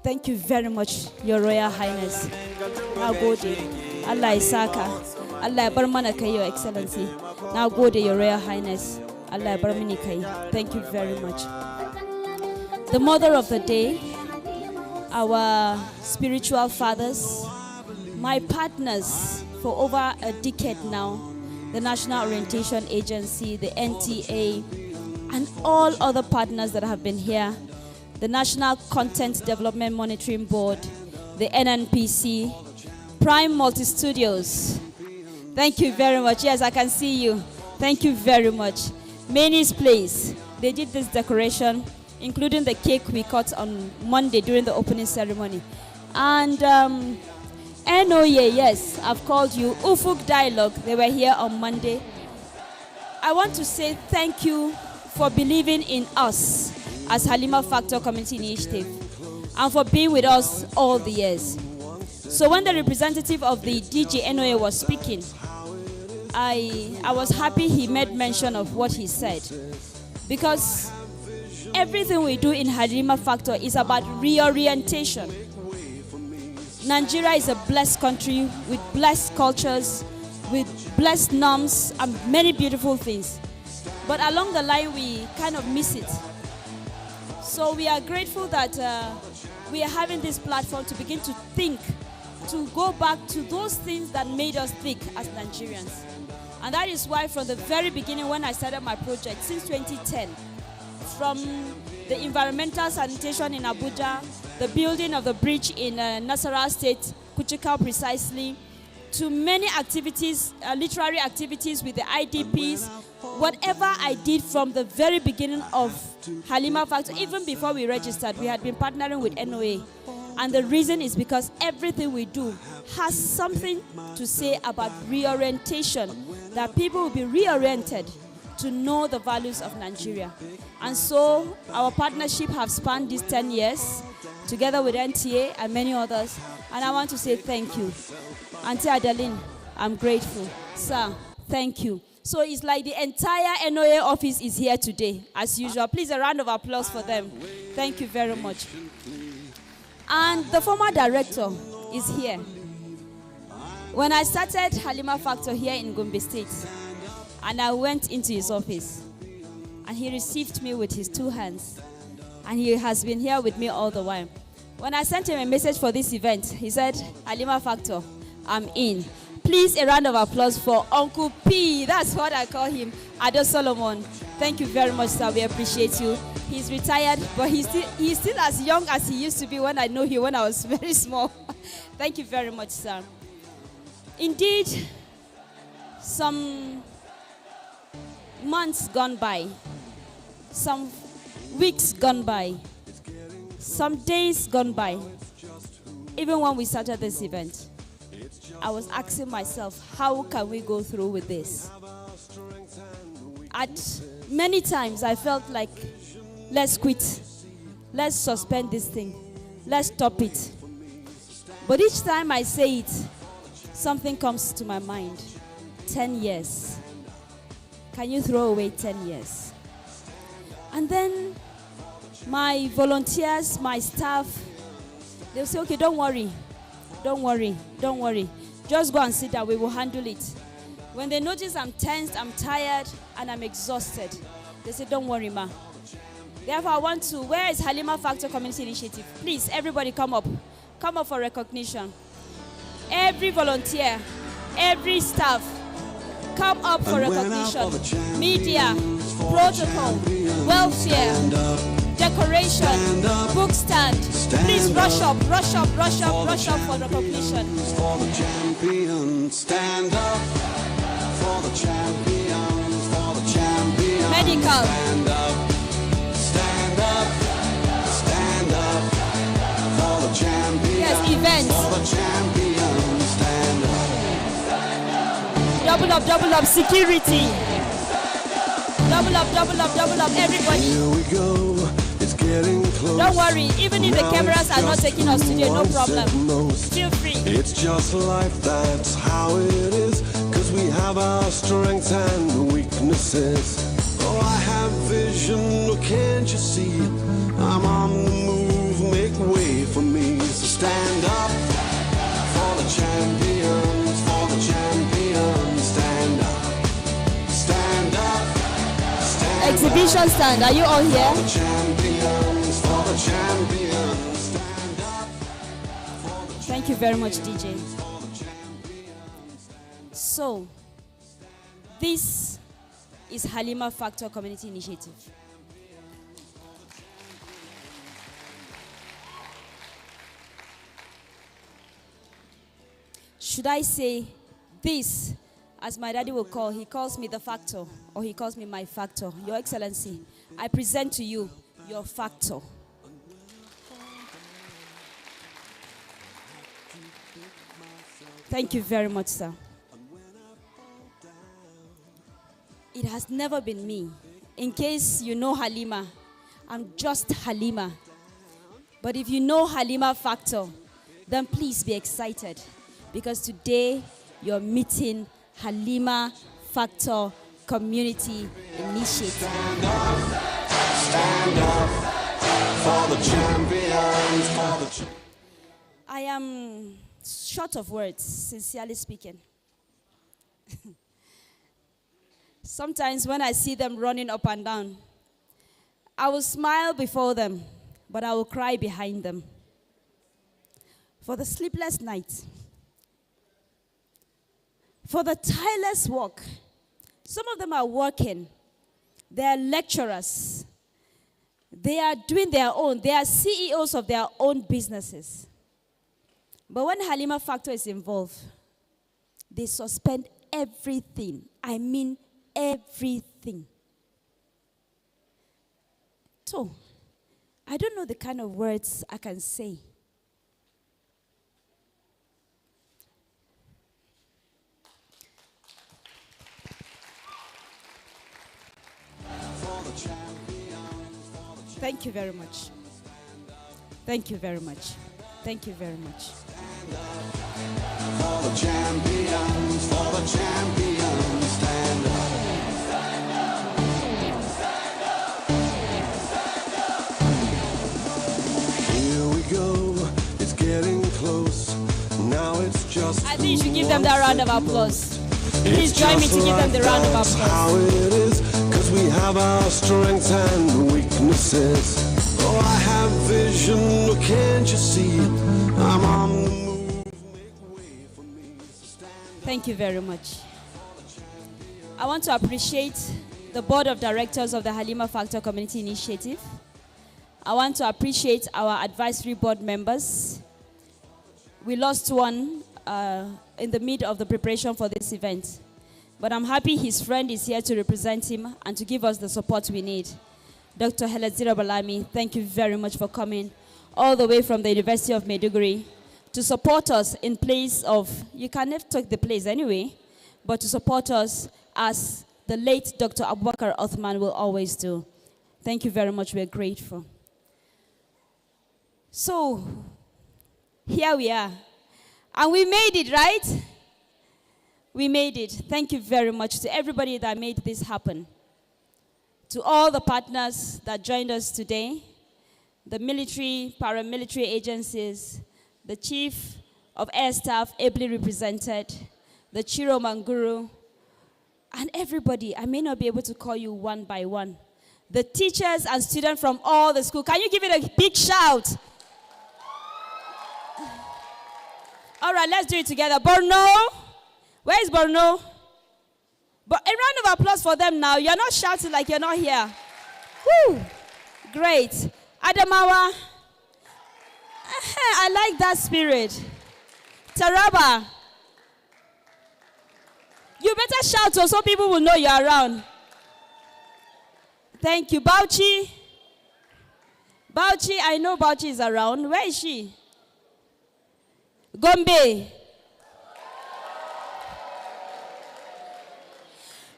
Thank you very much, Your Royal Highness. Now go there. Allah Isaka. Allah Barmana Kai, Your Excellency. Now go there, Your Royal Highness. Allah Barmani Kai. Thank you very much. The mother of the day, our spiritual fathers, my partners for over a decade now, the National Orientation Agency, the NTA, and all other partners that have been here, the National Content Development Monitoring Board, the NNPC, Prime Multi-Studios. Thank you very much. Yes, I can see you. Thank you very much. Manis Place, they did this decoration, including the cake we cut on Monday during the opening ceremony. And NOA, yes, I've called you. Ufuk Dialogue, they were here on Monday. I want to say thank you for believing in us as Halima Factor Community Initiative and for being with us all the years. So when the representative of the DG NOA was speaking, I was happy he made mention of what he said, because everything we do in Halima Factor is about reorientation. Nigeria is a blessed country with blessed cultures, with blessed norms and many beautiful things. But along the line, we kind of miss it. So we are grateful that we are having this platform to begin to think, to go back to those things that made us think as Nigerians. And that is why from the very beginning when I started my project, since 2010, from the environmental sanitation in Abuja, the building of the bridge in Nasarawa State, Kuchikau precisely, to many activities, literary activities with the IDPs, whatever I did from the very beginning of Halima Factor, even before we registered, we had been partnering with NOA. And the reason is because everything we do has something to say about reorientation, that people will be reoriented to know the values of Nigeria. And so our partnership has spanned these 10 years, together with NTA and many others. And I want to say thank you. Auntie Adeline, I'm grateful. Sir, thank you. So it's like the entire NOA office is here today, as usual. Please, a round of applause for them. Thank you very much. And the former director is here. When I started Halima Factor here in Gombe State, and I went into his office, and he received me with his two hands. And he has been here with me all the while. When I sent him a message for this event, he said, Halima Factor, I'm in. Please, a round of applause for Uncle P. That's what I call him, Ado Solomon. Thank you very much, sir. We appreciate you. He's retired, but he's still as young as he used to be when I know him when I was very small. Thank you very much, sir. Indeed, some months gone by, some weeks gone by, some days gone by. Even when we started this event, I was asking myself, how can we go through with this? At many times, I felt like, let's quit. Let's suspend this thing. Let's stop it. But each time I say it, something comes to my mind. 10 years. Can you throw away 10 years? And then my volunteers, my staff, they'll say, okay, don't worry. Don't worry. Don't worry. Just go and sit down. We will handle it. When they notice I'm tensed, I'm tired, and I'm exhausted, they say, don't worry, ma. Therefore, I want to, where is Halima Factor Community Initiative? Please, everybody come up. Come up for recognition. Every volunteer, every staff, come up for recognition. Media, protocol, welfare, decoration, book stand. Please rush up for recognition. For the champions, stand up. For the champions, for the champions. Medical. Stand up, stand up, stand up. For the champions. Yes, events. For the champions, stand up. Double up, security. Double up, everybody. Here we go, it's getting close. Don't worry, even if the cameras are not taking us today, no problem. Feel free. It's just life, that's how it is. Cause we have our strengths and weaknesses. Oh, I have vision, oh, can't you see? I'm on the move, make way for me. So stand up for the champions, for the champions. Stand up, stand up. Exhibition stand, are you all here? For the champions, for the champions, stand up. Thank you very much, DJ. So, this is Halima Factor Community Initiative. Should I say this, as my daddy will call, he calls me the factor, or he calls me my factor. Your Excellency, I present to you your factor. Thank you very much, sir. It has never been me. In case you know Halima, I'm just Halima. But if you know Halima Factor, then please be excited. Because today, you're meeting Halima Factor Community Initiative. Stand up for the champions, for the I am short of words, sincerely speaking. Sometimes when I see them running up and down, I will smile before them, but I will cry behind them. For the sleepless nights, for the tireless work. Some of them are working. They are lecturers. They are doing their own. They are CEOs of their own businesses. But when Halima Factor is involved, they suspend everything. I mean everything. So, I don't know the kind of words I can say. Thank you very much. Thank you very much. Thank you very much. For the champions, for the champions, stand up. Here we go, it's getting close. Now it's just I think you should give them that round of applause. Please join me to give them the round of applause. How it is, cause we have our strengths and weaknesses. Oh, I have vision, oh, can't you see? I'm on the move, make way for me. Thank you very much. I want to appreciate the board of directors of the Halima Factor Community Initiative. I want to appreciate our advisory board members. We lost one in the middle of the preparation for this event. But I'm happy his friend is here to represent him and to give us the support we need. Dr. Heladzira Balami, thank you very much for coming all the way from the University of Maiduguri to support us in place of, you can never take the place anyway, but to support us as the late Dr. Abubakar Othman will always do. Thank you very much, we're grateful. So, here we are. And we made it, right? We made it. Thank you very much to everybody that made this happen. To all the partners that joined us today, the military, paramilitary agencies, the Chief of Air Staff ably represented, the Chiro Manguru, and everybody. I may not be able to call you one by one. The teachers and students from all the schools. Can you give it a big shout? All right, let's do it together. Borno. Where is Borno? But a round of applause for them now. You're not shouting like you're not here. Woo! Great. Adamawa. I like that spirit. Taraba. You better shout so people will know you're around. Thank you. Bauchi. Bauchi, I know Bauchi is around. Where is she? Gombe.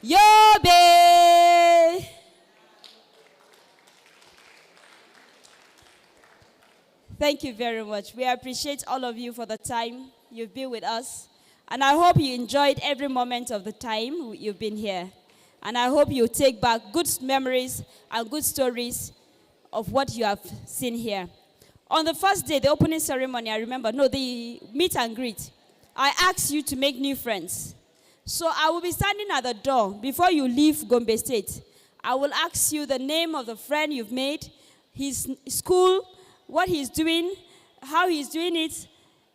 Yobe. Thank you very much. We appreciate all of you for the time you've been with us. And I hope you enjoyed every moment of the time you've been here. And I hope you take back good memories and good stories of what you have seen here. On the first day, the opening ceremony, I remember, the meet and greet, I asked you to make new friends. So I will be standing at the door before you leave Gombe State. I will ask you the name of the friend you've made, his school, what he's doing, how he's doing it,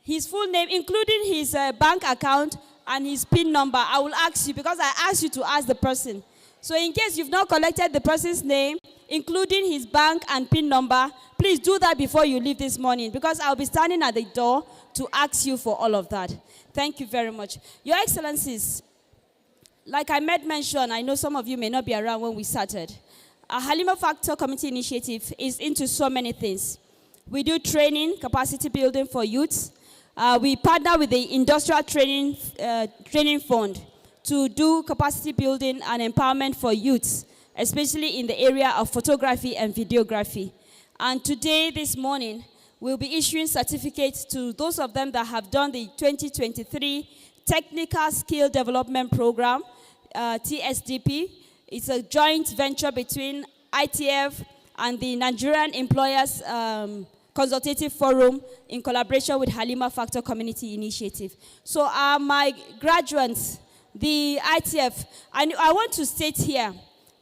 his full name, including his bank account and his PIN number. I will ask you because I asked you to ask the person. So in case you've not collected the person's name, including his bank and PIN number, please do that before you leave this morning because I'll be standing at the door to ask you for all of that. Thank you very much. Your Excellencies, like I made mention, I know some of you may not be around when we started. Our Halima Factor Community Initiative is into so many things. We do training, capacity building for youths. We partner with the Industrial Training Fund to do capacity building and empowerment for youths, especially in the area of photography and videography. And today, this morning, we'll be issuing certificates to those of them that have done the 2023 Technical Skill Development Program, TSDP. It's a joint venture between ITF and the Nigerian Employers Consultative Forum in collaboration with Halima Factor Community Initiative. So my graduates, the ITF, I want to state here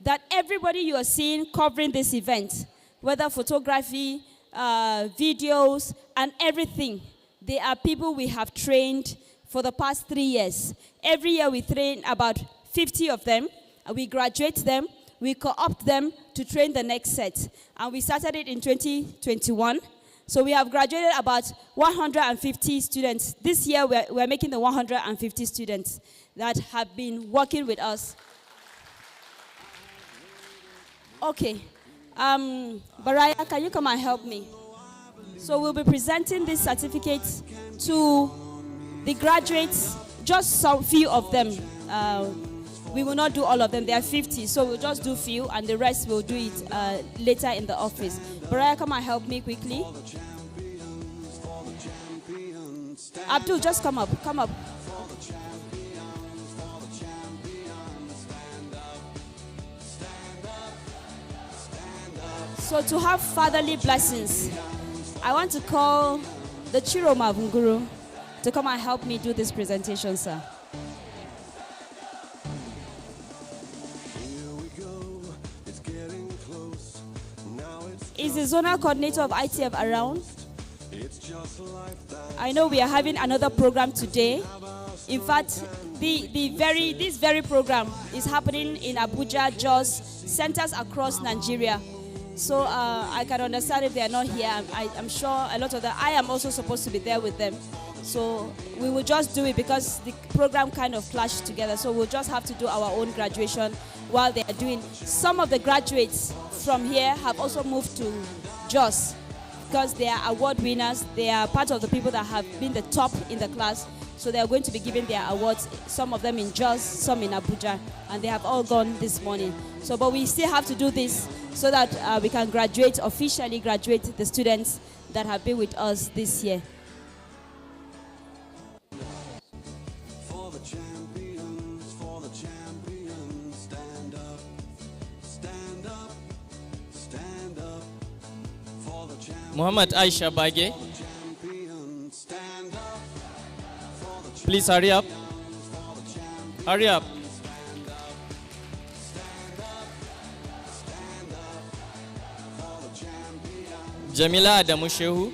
that everybody you are seeing covering this event, whether photography, videos, and everything, they are people we have trained for the past 3 years. Every year we train about 50 of them, and we graduate them, we co-opt them to train the next set. And we started it in 2021. So we have graduated about 150 students. This year we're making the 150 students that have been working with us. Okay. Baraya, can you come and help me? So we'll be presenting this certificate to the graduates, just some few of them. We will not do all of them, there are 50, so we'll just do few and the rest we'll do it later in the office. Baraya, come and help me quickly. Abdul, just come up, come up. So to have fatherly blessings, I want to call the Chiro Mavunguru to come and help me do this presentation, sir. Is the zonal coordinator of ITF around? I know we are having another program today. In fact, this very program is happening in Abuja, Jos, centers across Nigeria. So I can understand if they are not here. I'm sure a lot of them. I am also supposed to be there with them. So we will just do it because the program kind of clashed together. So we'll just have to do our own graduation while they are doing. Some of the graduates from here have also moved to Jos because they are award winners. They are part of the people that have been the top in the class. So they are going to be giving their awards, some of them in Jos, some in Abuja, and they have all gone this morning. So, but we still have to do this so that we can officially graduate the students that have been with us this year. For the champions, stand up, stand up, stand up. For the champions, Muhammad Aisha Bage. stand up. Please hurry up. Hurry up. Jamila Adamu Shehu.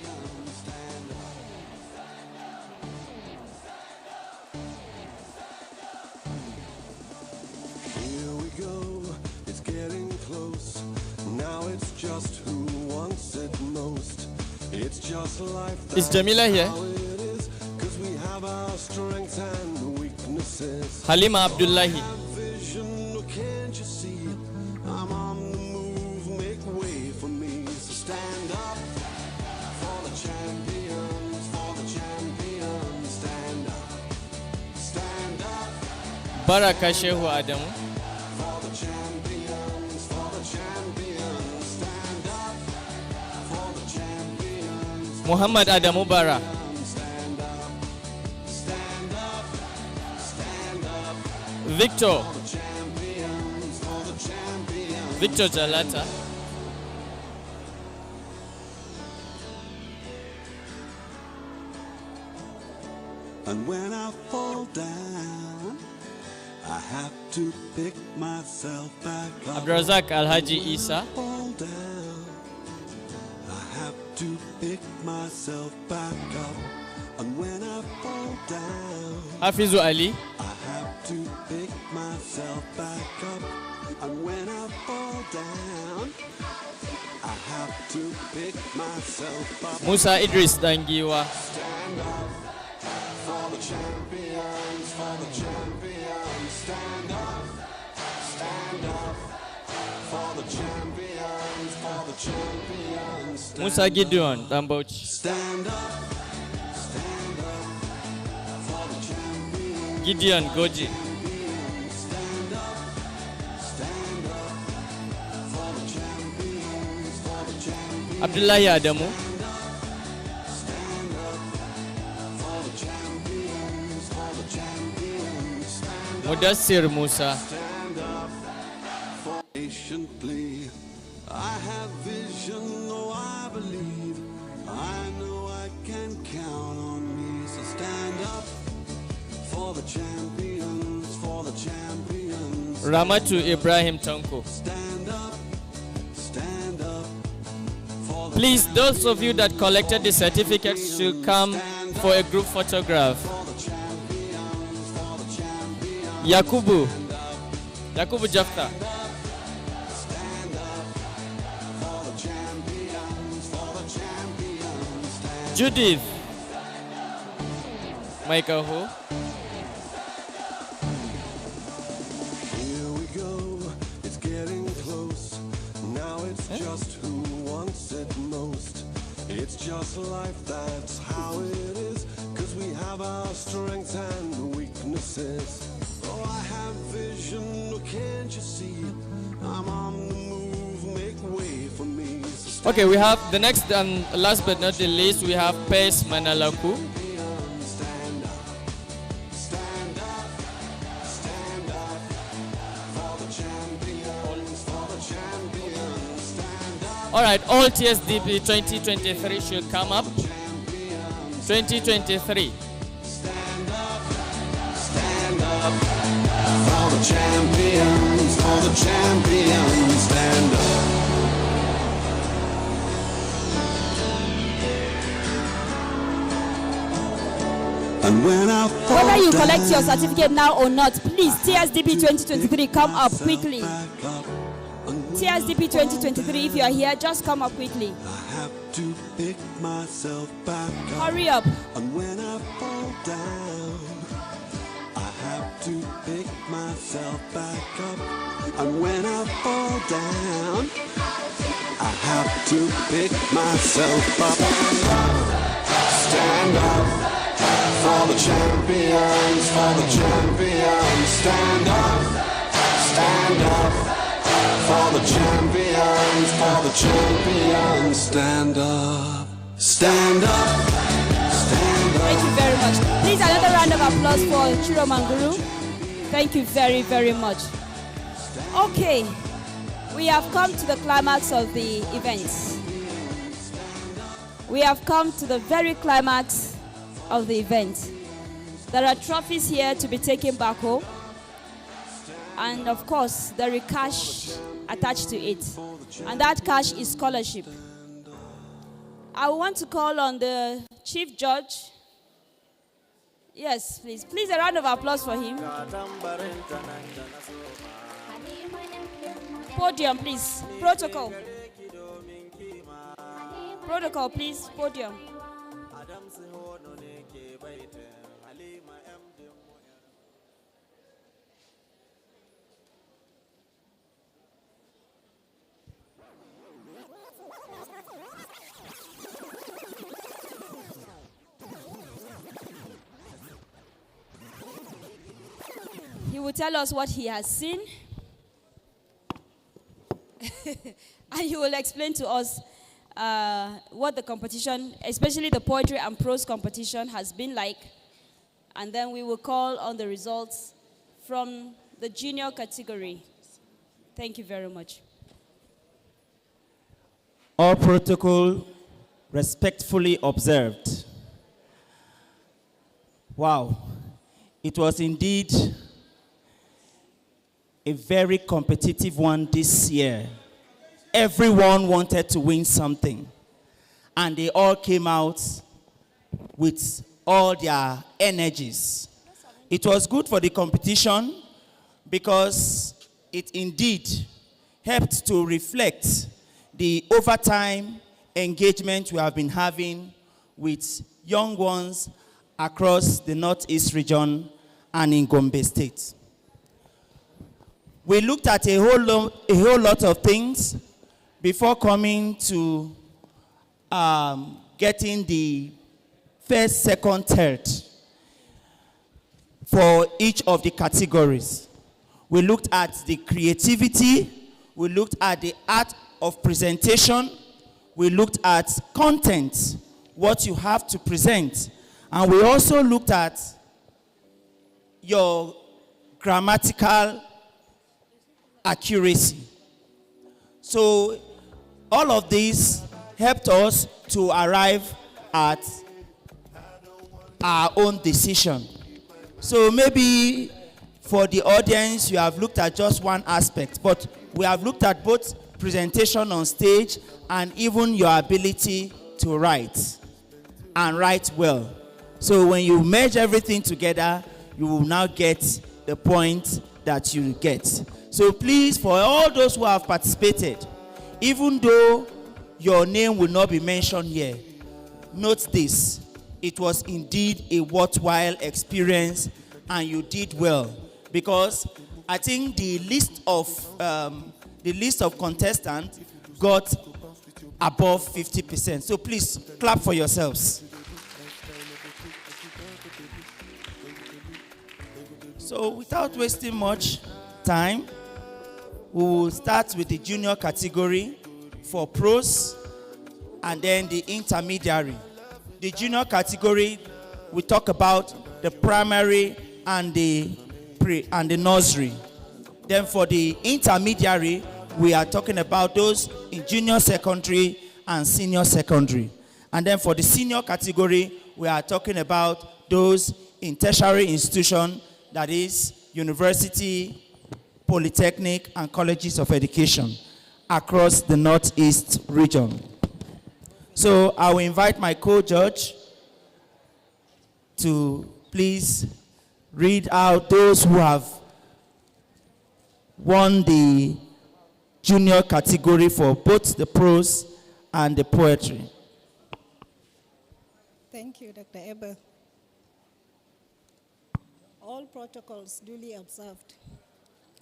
Here we go, it's getting close. Now it's just who wants it most. It's just life. Is Jamila here? Cause we have our strengths and weaknesses. Halima Abdullahi. Vision, can't you see? I'm on the move, make way for me. So stand up for the champions, stand up, stand up. Baraka Shehu Adamu. For the champions, stand up for the champions. Muhammad Adamu Bara. Victor. Victor Jalata. And when I fall down, I have to pick myself back up. Abdurazak Alhaji Isa. Fall down, I have to pick myself back up. And when I fall down, Hafizu Ali. I have to pick myself back up. And when I fall down, I have to pick myself up. Musa Idris Dangiwa. Stand up for the champions, stand up for the champions, Musa Gideon Dambauchi. stand up. Gideon Goji. Abdullahi Adamu. Mudassir Musa. Patiently, I have vision, oh I believe. I know I can count on me, so stand up for the champions, Ramatu Ibrahim Tanko. stand up for the Please, those of you that collected the certificates should come for a group photograph. Yakubu Jafta. Judith Michael Ho. Here we go, it's getting close. Now it's just who wants it most. It's just life, that's how it is. Cause we have our strengths and weaknesses. Oh, I have vision, oh, can't you see? I'm on the move, make way for me. So Okay, we have the next and last but not the least, we have Pes Manalaku. All right, all TSDP 2023 should come up. 2023. stand up for the champions, stand up. And when I fall Whether you down, collect your certificate now or not, please, TSDP 2023, come up quickly. TSDP 2023, if you are here, just come up quickly. I have to pick myself back up. Hurry up. And when I fall down, I have to pick myself back up. And when I fall down, I have to pick myself up. Stand up for the champions, for the champions. Stand up for the champions, for the champions. Stand up, stand up, stand up. Thank you very much. Please, another round of applause for Chiromanguru. Thank you very, very much. Okay, we have come to the climax of the event. We have come to the very climax of the event. There are trophies here to be taken back home. And of course, there is cash attached to it. And that cash is scholarship. I want to call on the Chief Judge. Yes, please. Please, a round of applause for him. Podium, please. Protocol. Protocol, please. Podium. He will tell us what he has seen. And he will explain to us what the competition, especially the poetry and prose competition, has been like. And then we will call on the results from the junior category. Thank you very much. All protocol respectfully observed. Wow, it was indeed a very competitive one this year. Everyone wanted to win something, and they all came out with all their energies. It was good for the competition because it indeed helped to reflect the overtime engagement we have been having with young ones across the Northeast region and in Gombe State. We looked at a whole lot of things before coming to getting the first, second, third for each of the categories. We looked at the creativity, we looked at the art of presentation, we looked at content, what you have to present, and we also looked at your grammatical accuracy. So all of these helped us to arrive at our own decision. So maybe for the audience, you have looked at just one aspect, but we have looked at both presentation on stage and even your ability to write and write well. So when you merge everything together, you will now get the point that you get. So please, for all those who have participated, even though your name will not be mentioned here, note this: it was indeed a worthwhile experience and you did well, because I think the list of contestants got above 50%. So please clap for yourselves. So without wasting much time, we will start with the junior category for prose and then the intermediary. The junior category, we talk about the primary and the nursery. Then for the intermediary, we are talking about those in junior secondary and senior secondary. And then for the senior category, we are talking about those in tertiary institution, that is university, polytechnic, and colleges of education across the Northeast region. So I will invite my co-judge to please read out those who have won the junior category for both the prose and the poetry. Thank you, Dr. Ebel. All protocols duly observed.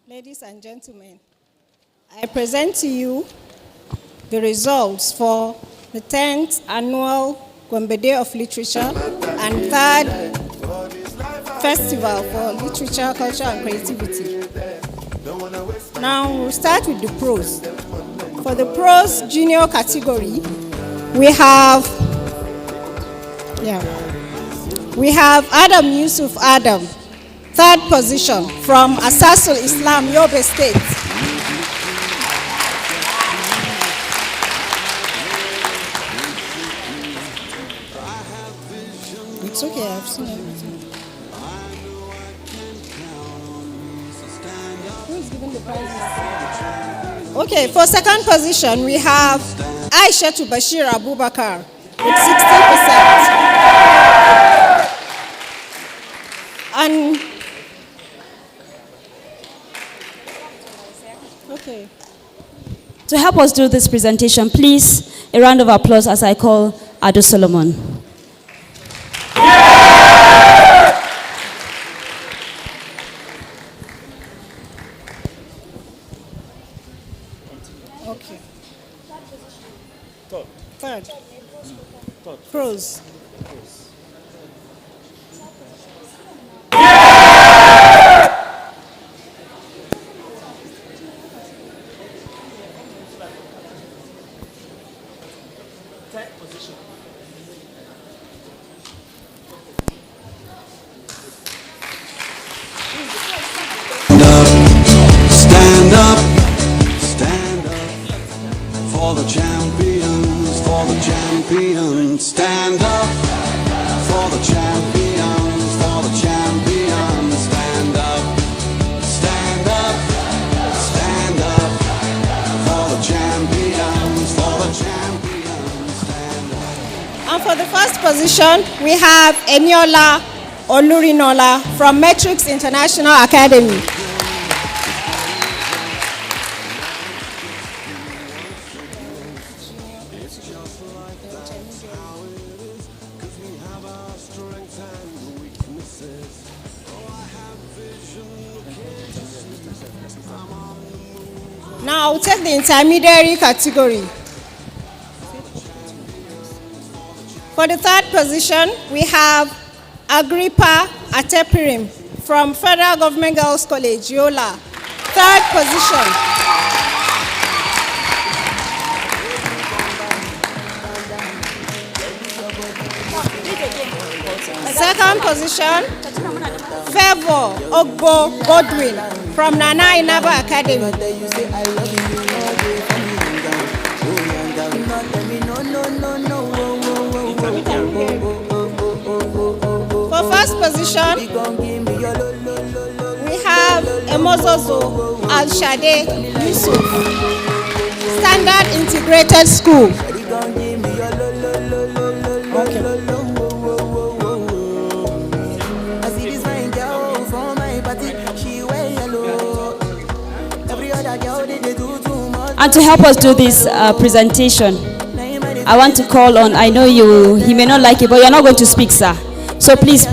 Ladies and gentlemen, I present to you the results for the 10th annual GOMBE Day of Literature and 3rd Festival for Literature, Culture and Creativity. Now we'll start with the prose. For the prose junior category, we have Adam Yusuf Adam, 3rd position from Asasul Islam, Yobe State. It's okay, I've seen everything. Who is giving the prizes? Okay, for 2nd position, we have Aisha Bashir Abubakar with 60%. And okay. To help us do this presentation, please, a round of applause as I call Ado Solomon. Okay. Third. Prose. Stand up for the champions, for the champions. Stand up for the champions, for the champions. Stand up for the champions, for the champions. Stand up. And for the 1st position, we have Eniola Olurinola from Metrics International Academy. Now I'll take the intermediary category. For the 3rd position, we have Agrippa Atepirim from Federal Government Girls College, Yola. 3rd position. Second position, Favor Ogbo Godwin from Nana Inaba Academy. For 1st position, we have Emozozo Al-Shade Yusuf, Standard Integrated School. And to help us do this presentation, I want to call on, I know he may not like it, but you're not going to speak, sir. So please,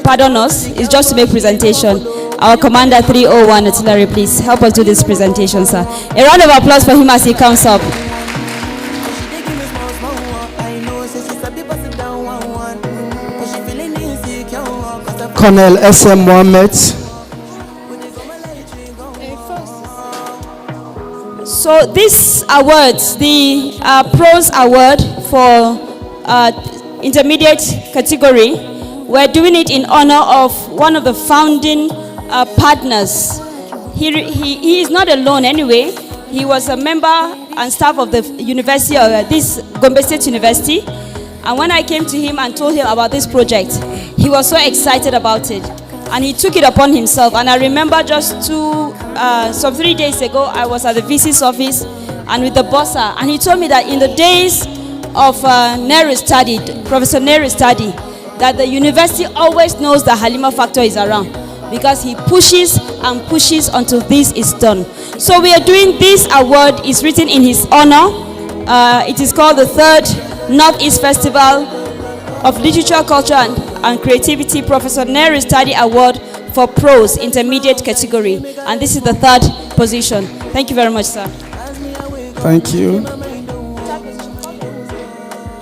pardon us, it's just to make presentation. Our Commander 301 Artillery, please help us do this presentation, sir. A round of applause for him as he comes up. Colonel S.M. Mohammed. So these awards, the Prose Award for intermediate category, we're doing it in honor of one of the founding partners. He is not alone anyway. He was a member and staff of the university, this Gombe State University. And when I came to him and told him about this project, he was so excited about it. And he took it upon himself. And I remember just some 3 days ago, I was at the VC's office and with the bossa. And he told me that in the days of Nehru study, Professor Nehru study, that the university always knows that Halima Factor is around, because he pushes and pushes until this is done. So we are doing this award, is written in his honor. It is called the 3rd Northeast Festival of Literature, Culture and Creativity Professor Nehru Study Award for Prose Intermediate category. And this is the 3rd position. Thank you very much, sir. Thank you.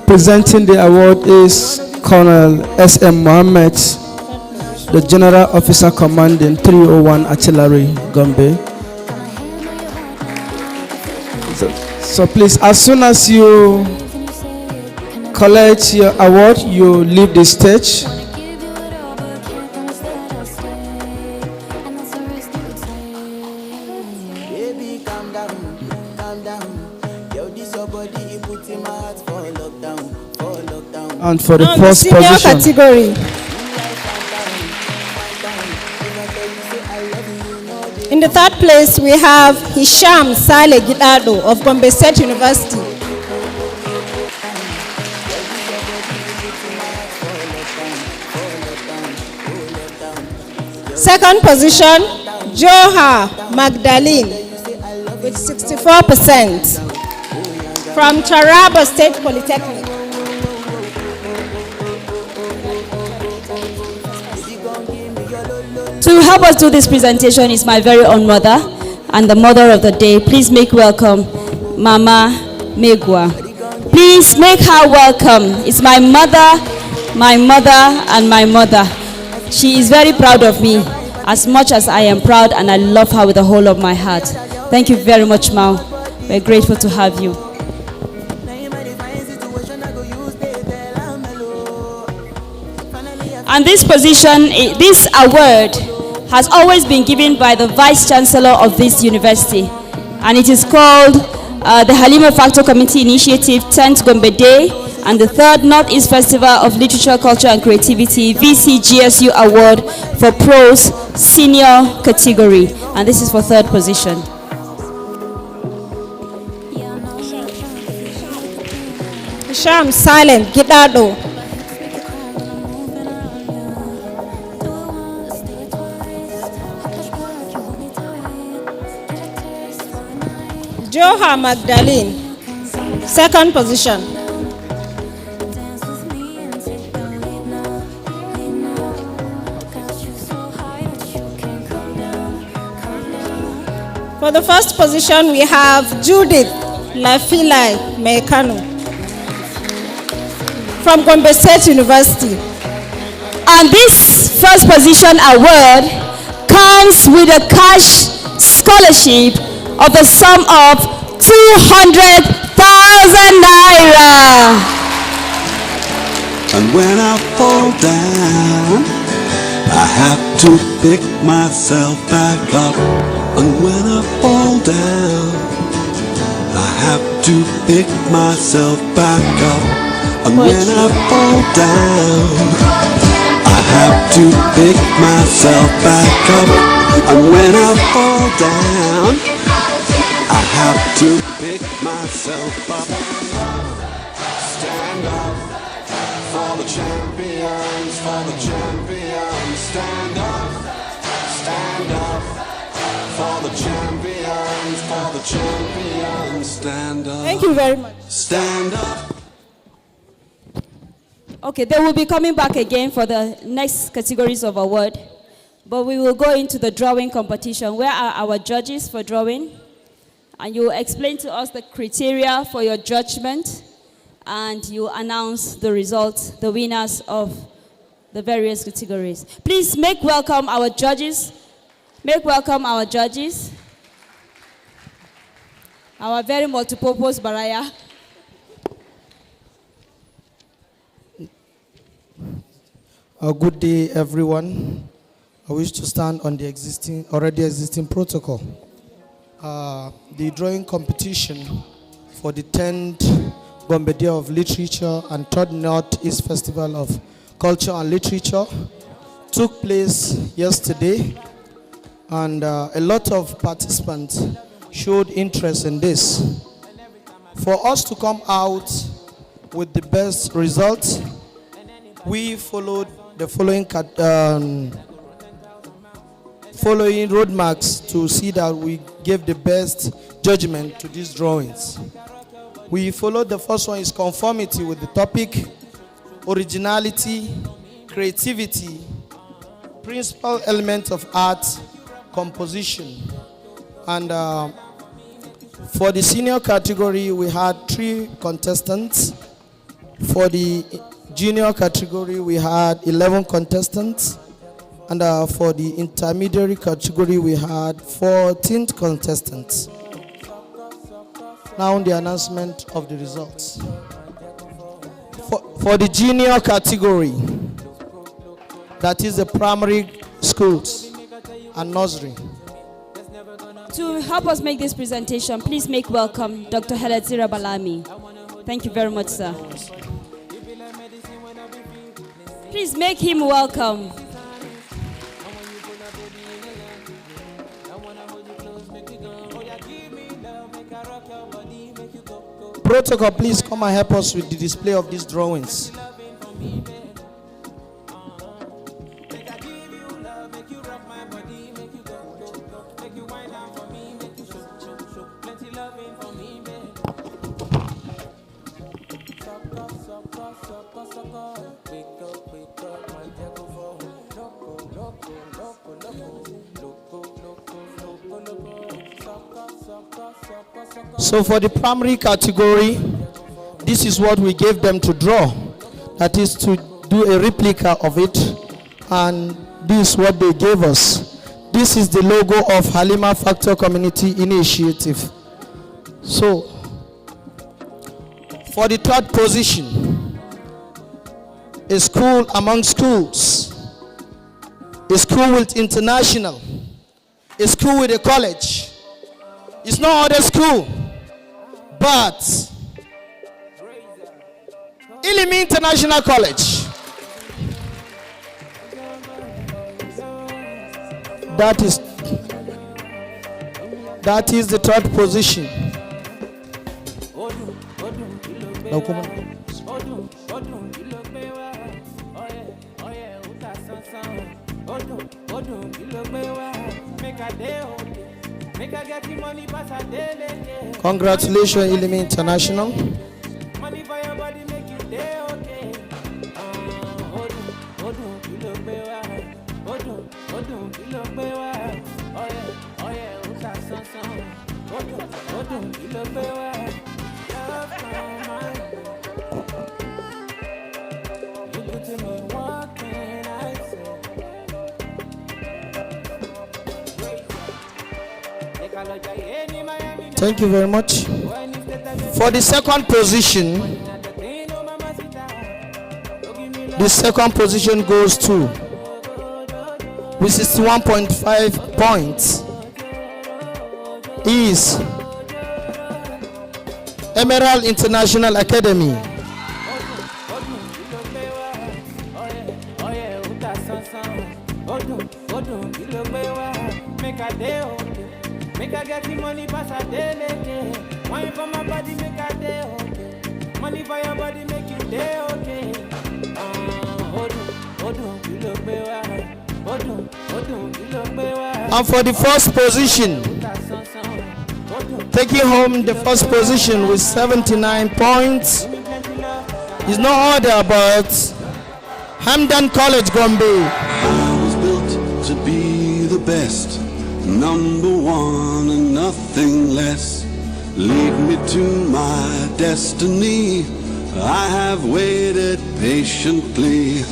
Presenting the award is Colonel S.M. Mohammed, the General Officer Commanding 301 Artillery, Gombe. So please, as soon as you collect your award, you leave the stage. And for the first position, category. In the 3rd place, we have Hisham Saleh Gidado of Gombe State University. Second position, Joha Magdalene with 64% from Taraba State Polytechnic. To help us do this presentation is my very own mother and the mother of the day. Please make welcome Mama Megwa. Please make her welcome. It's my mother, and my mother. She is very proud of me as much as I am proud, and I love her with the whole of my heart. Thank you very much, Ma. We're grateful to have you. And this position, this award has always been given by the Vice Chancellor of this university. And it is called the Halima Factor Committee Initiative 10th Gombe Day and the 3rd Northeast Festival of Literature, Culture and Creativity VCGSU Award for Prose Senior category. And this is for 3rd position. Hisham Saleh Gidado. Joha Magdalene, 2nd position. For the 1st position, we have Judith Lafilai Mekano from Gombe State University. And this 1st position award comes with a cash scholarship of the sum of 200,000 naira. And when I fall down, I have to pick myself back up. And when I fall down, I have to pick myself back up. And when I fall down, I have to pick myself back up. And when I fall down, I have to pick myself up. Stand up for the champions, for the champions. Stand up for the champions, for the champions. Stand up. Thank you very much. Stand up. Okay, they will be coming back again for the next categories of award. But we will go into the drawing competition. Where are our judges for drawing? And you will explain to us the criteria for your judgment, and you announce the results, the winners of the various categories. Please make welcome our judges. Make welcome our judges. Our very multipurpose baraya. Good day, everyone. I wish to stand on the already existing protocol. The drawing competition for the 10th Gombe Day of Literature and 3rd Northeast Festival of Culture and Literature took place yesterday, and a lot of participants showed interest in this. For us to come out with the best results, we followed the following road marks to see that we gave the best judgment to these drawings. We followed, the first one is conformity with the topic, originality, creativity, principal element of art, composition. And for the senior category, we had 3 contestants. For the junior category, we had 11 contestants. And for the intermediary category, we had 14 contestants. Now the announcement of the results. For the junior category, that is the primary schools and nursery. To help us make this presentation, please make welcome Dr. Helezira Balami. Thank you very much, sir. Please make him welcome. Protocol, please come and help us with the display of these drawings. So for the primary category, this is what we gave them to draw. That is to do a replica of it. And this is what they gave us. This is the logo of Halima Factor Community Initiative. So, for the third position, a school among schools, a school with international, a school with a college. It's no other school but Ilimi International College. That is the third position. Now come on. Congratulations, Ilimi International. Thank you very much. For the second position, goes to with 61.5 points is Emerald International Academy. Make I get the money pass a day, money for my body make a day, okay. Money for your body make you day, okay. And for the first position, taking home the first position with 79 points is no other but Hamdan College, Gombe. I was built to be the best, number one and nothing less. Lead me to my destiny. I have waited patiently.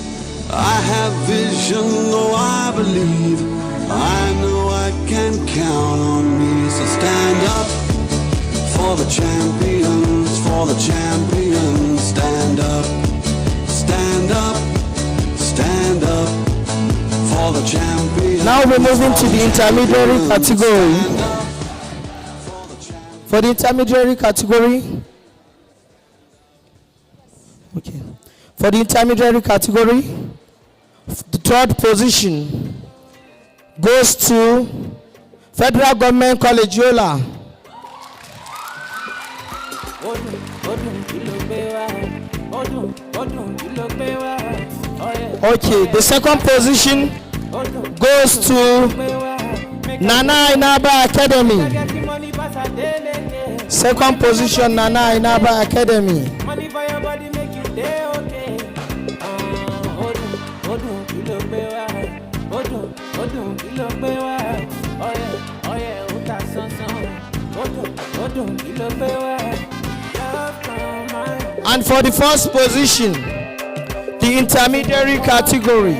I have vision, though I believe. I know I can count on me. So stand up for the champions, for the champions. Stand up, stand up, stand up for the champions. Now we're moving to the intermediary category. For the intermediary category, okay. For the intermediary category, the third position goes to Federal Government College Yola. Okay, the second position goes to Nana Inaba Academy. Second position, Nana Inaba Academy. Money for your body make you day okay. And for the first position, the intermediary category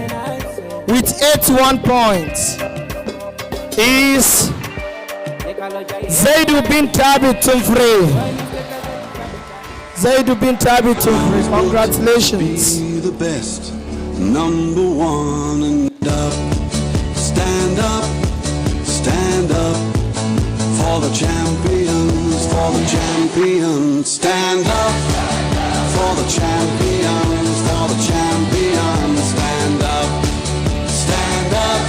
with 81 points is Zaidu bin Thabit Tumfre. Zaidu bin Thabit Tumfre, congratulations. Be the best, number one, and up. Stand up, stand up for the champions, for the champions. Stand up for the champions, for the champions. Stand up, stand up,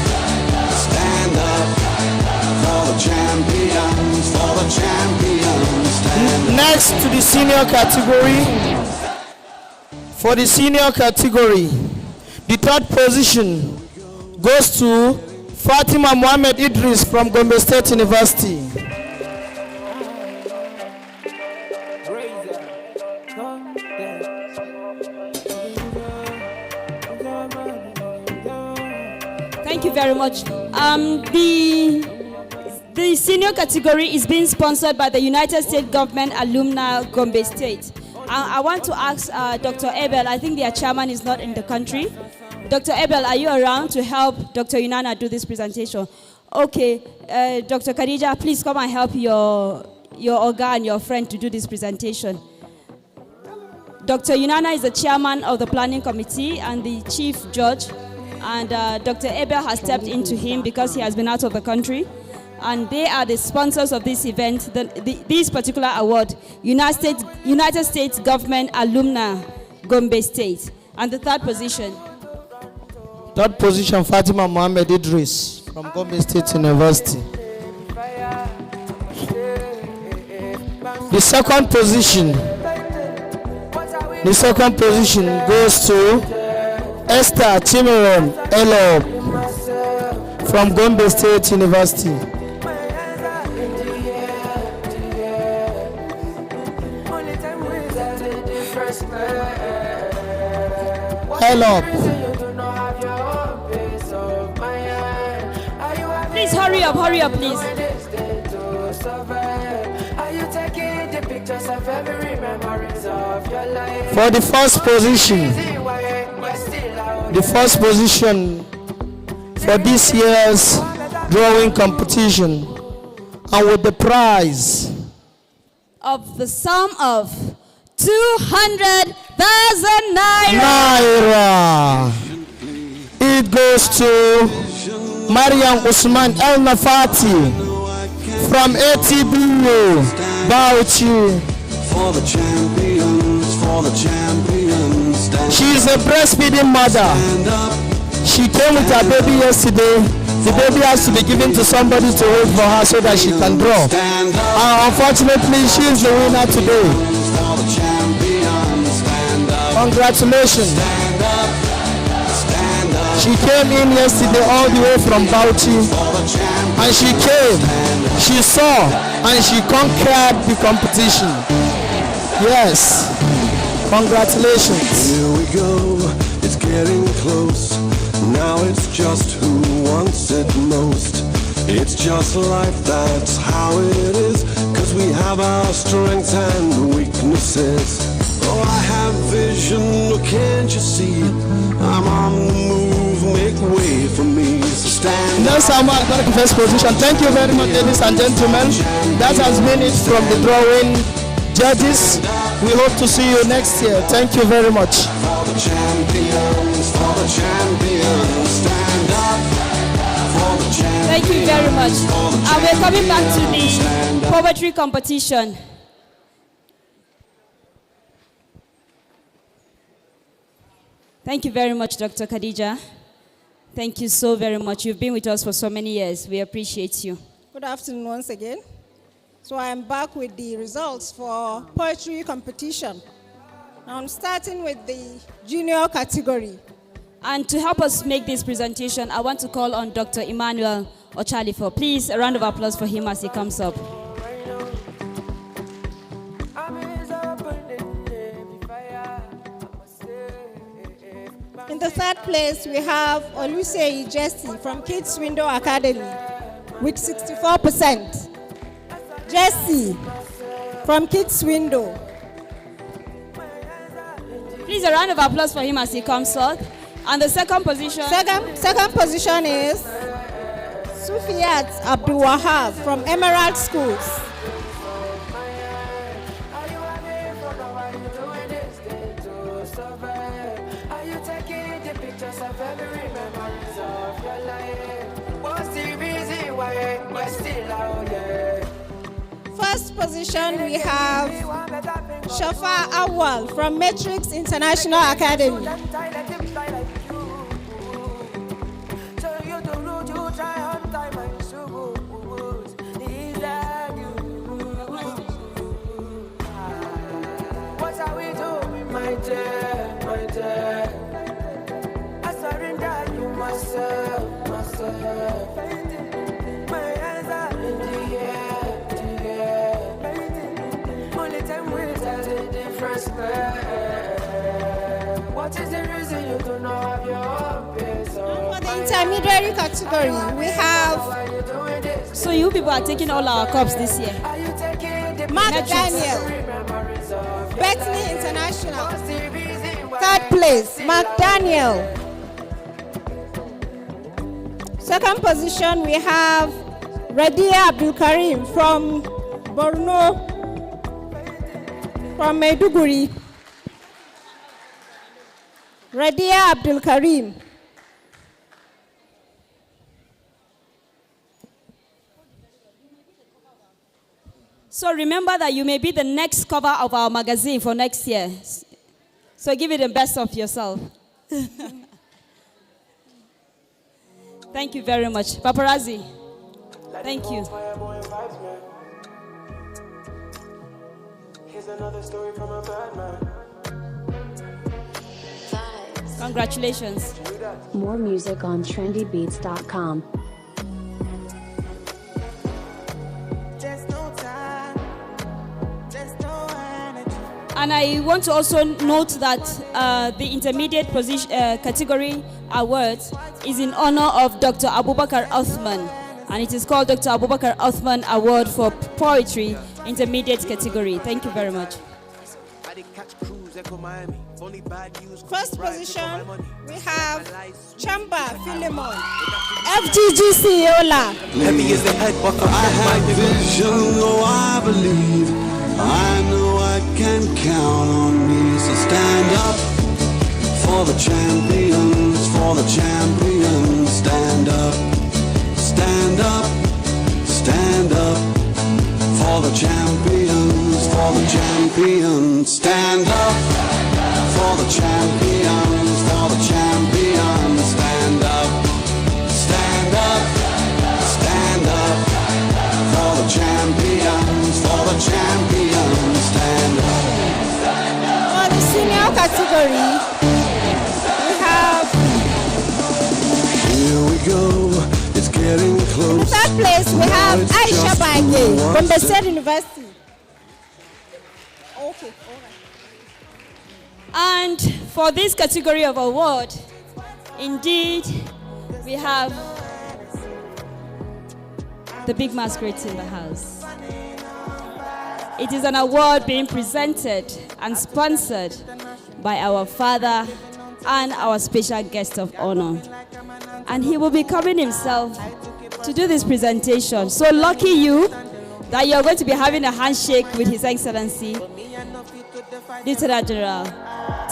stand up for the champions, for the champions. Stand up. Next to the senior category, for the senior category, the third position goes to Fatima Mohammed Idris from Gombe State University. Thank you very much. The senior category is being sponsored by the United States Government Alumni Gombe State. I want to ask Dr. Abel, I think their chairman is not in the country. Dr. Abel, are you around to help Dr. Yunana do this presentation? Okay, Dr. Khadija, please come and help your Oga and your friend to do this presentation. Dr. Yunana is the chairman of the planning committee and the chief judge, and Dr. Abel has stepped into him because he has been out of the country. And they are the sponsors of this event, this particular award, United States Government Alumni Gombe State. And the third position? Third position, Fatima Mohammed Idris from Gombe State University. The second position goes to Esther Chimeron Elo from Gombe State University. Hello. Please hurry up, please. For the first position for this year's drawing competition, and with the prize of the sum of 200,000 naira, it goes to Mariam Usman El Nafati from ATBU Bauchi. For the champions, for the champions. She is a breastfeeding mother. She came with her baby yesterday. The baby has to be given to somebody to hold for her so that she can draw. Unfortunately, she is the winner today. Congratulations. She came in yesterday all the way from Bauchi, and she came, she saw, and she conquered the competition. Yes, congratulations. Here we go, it's getting close. Now it's just who wants it most. It's just life, that's how it is. Cause we have our strengths and weaknesses. Oh, I have vision, oh, can't you see? I'm on the move, make way for me. So stand up. Next time I'm going to first position. Thank you very much, ladies and gentlemen. That has been it from the drawing judges. We hope to see you next year. Thank you very much. For the champions, stand up. For the champions. Thank you very much. And we're coming back to the poetry competition. Thank you very much, Dr. Khadija. Thank you so very much. You've been with us for so many years. We appreciate you. Good afternoon once again. So I am back with the results for poetry competition. Now I'm starting with the junior category. And to help us make this presentation, I want to call on Dr. Emmanuel Ochalifo. Please, a round of applause for him as he comes up. In the third place, we have Olusei Jesse from Kids Window Academy with 64%. Jesse from Kids Window. Please, a round of applause for him as he comes up. And the second position? Second position is Sufiyat Abdul Wahab from Emerald Schools. First position, we have Shafa Awal from Matrix International Academy. I surrender you myself. My hands are in the air. Only time will tell the difference. What is the reason you do not have your face? For the intermediary category, we have. So you people are taking all our cups this year. Mark Daniel, Bethany International. Third place, Mark Daniel. Second position, we have Radia Abdul Karim from Borno, from Maiduguri. Radia Abdul Karim. So remember that you may be the next cover of our magazine for next year. So give it the best of yourself. Thank you very much. Paparazzi, thank you. Here's another story from a bad man. Congratulations. More music on trendybeats.com. And I want to also note that the intermediate position, category award is in honor of Dr. Abubakar Othman. And it is called Dr. Abubakar Othman Award for Poetry, intermediate category. Thank you very much. First position, we have Chamba Philemon, FGGC Yola. Heavy is the head, but I have vision, oh I believe. I know I can count on me, so stand up for the champions, for the champions. Stand up, stand up, stand up for the champions, for the champions. Stand up for the champions, for the champions. Stand up, stand up, stand up for the champions, for the champions. Stand up. For the senior category, we have. Here we go, it's getting close. In the third place, we have Aisha Bage from the State University. Okay, all right. And for this category of award, indeed, we have the big masquerades in the house. It is an award being presented and sponsored by our father and our special guest of honor. And he will be coming himself to do this presentation. So lucky you that you're going to be having a handshake with His Excellency, Lieutenant General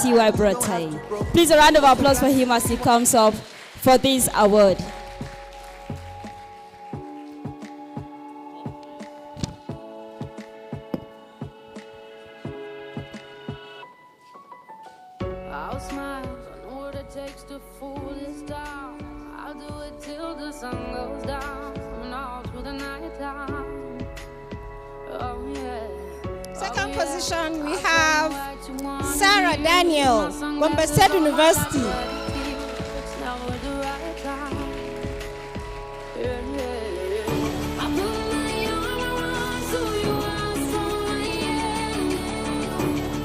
T.Y. Buratai. Please, a round of applause for him as he comes up for this award. I'll smile, I know what it takes to fool this town. I'll do it till the sun goes down, and all through the night time. Oh yeah. Second position, we have Sarah Daniel, GOMBE State University. now is the right time. Yeah, yeah, yeah. I put my armor on so you are strong, yeah.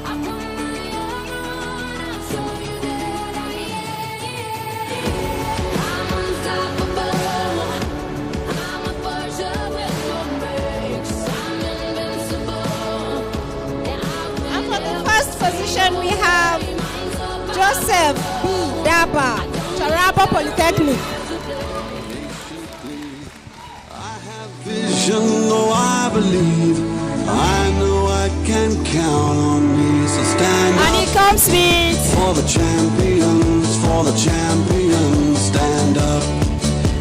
I put my armor on, I'll show you that I am. I'm unstoppable. I'm a Persia with no brakes. I'm invincible. And for the first position, we have Joseph B. Daba, Taraba Polytechnic. Vision, though I believe, I know I can count on me. So stand And up it comes with for the champions, for the champions. Stand up,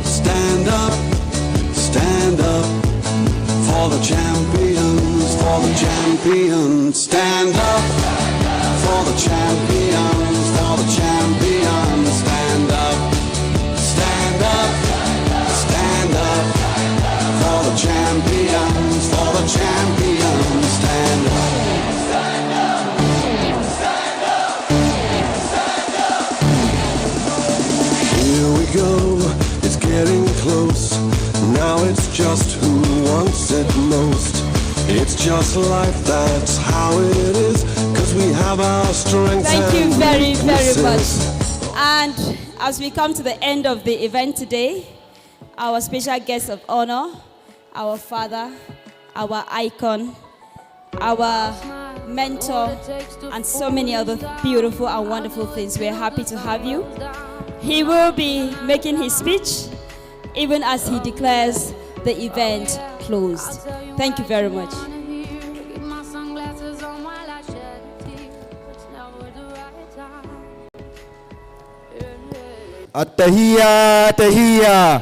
stand up, stand up for the champions, for the champions. Stand up for the champions, for the champions. Stand up, stand up, stand up for the champions, for the champions. Stand up. Here we go, it's getting close. Now it's just who wants it most. It's just life, that's how it is. Cause we have our strengths. Thank you and very, very much. weaknesses. And as we come to the end of the event today, our special guest of honor, our father, our icon, our mentor, and so many other beautiful and wonderful things. We're happy to have you. He will be making his speech even as he declares the event closed. Thank you very much. Keep my sunglasses on while I shed a tear. It's never the right time. التهية تهية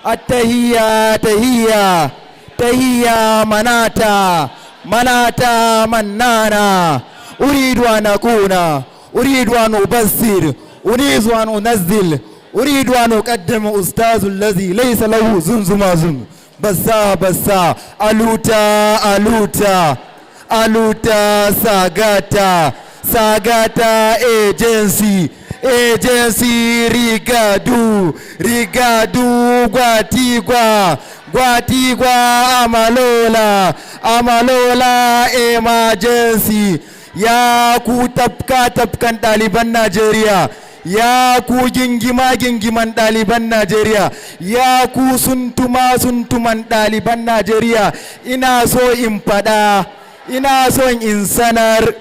التهية تهية تهية مناتا مناتا منانا أريد أن أكون أريد أن أبصر أريد أن أنزل أريد أن أقدم أستاذ الذي ليس له زمزمازم بسا بسا ألوتا ألوتا ألوتا ساغاتا ساغاتا agency agency rigadu rigadu gwatigwa gwatigwa amalola amalola emergency ya ku tafka tafkan ɗaliban Najeriya ya ku gingima gingiman ɗaliban Najeriya ya ku suntuma suntuman ɗaliban Najeriya ina so in faɗa ina son in sanar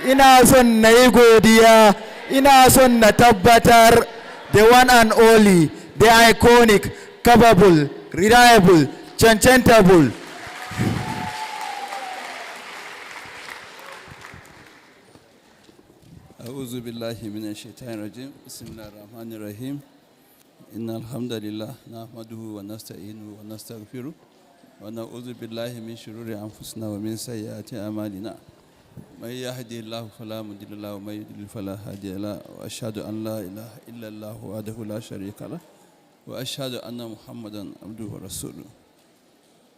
ina son na yi godiya ina son na tabbatar the one and only the iconic capable reliable chanchanable أعوذ بالله من الشيطان الرجيم بسم الله الرحمن الرحيم إن الحمد لله نحمده ونستعينه ونستغفره ونعوذ بالله من شرور أنفسنا ومن سيئات أعمالنا من يهدي الله فلا مضل له ومن يضلل فلا هادي له وأشهد أن لا إله إلا الله وحده لا شريك له وأشهد أن محمدا عبده ورسوله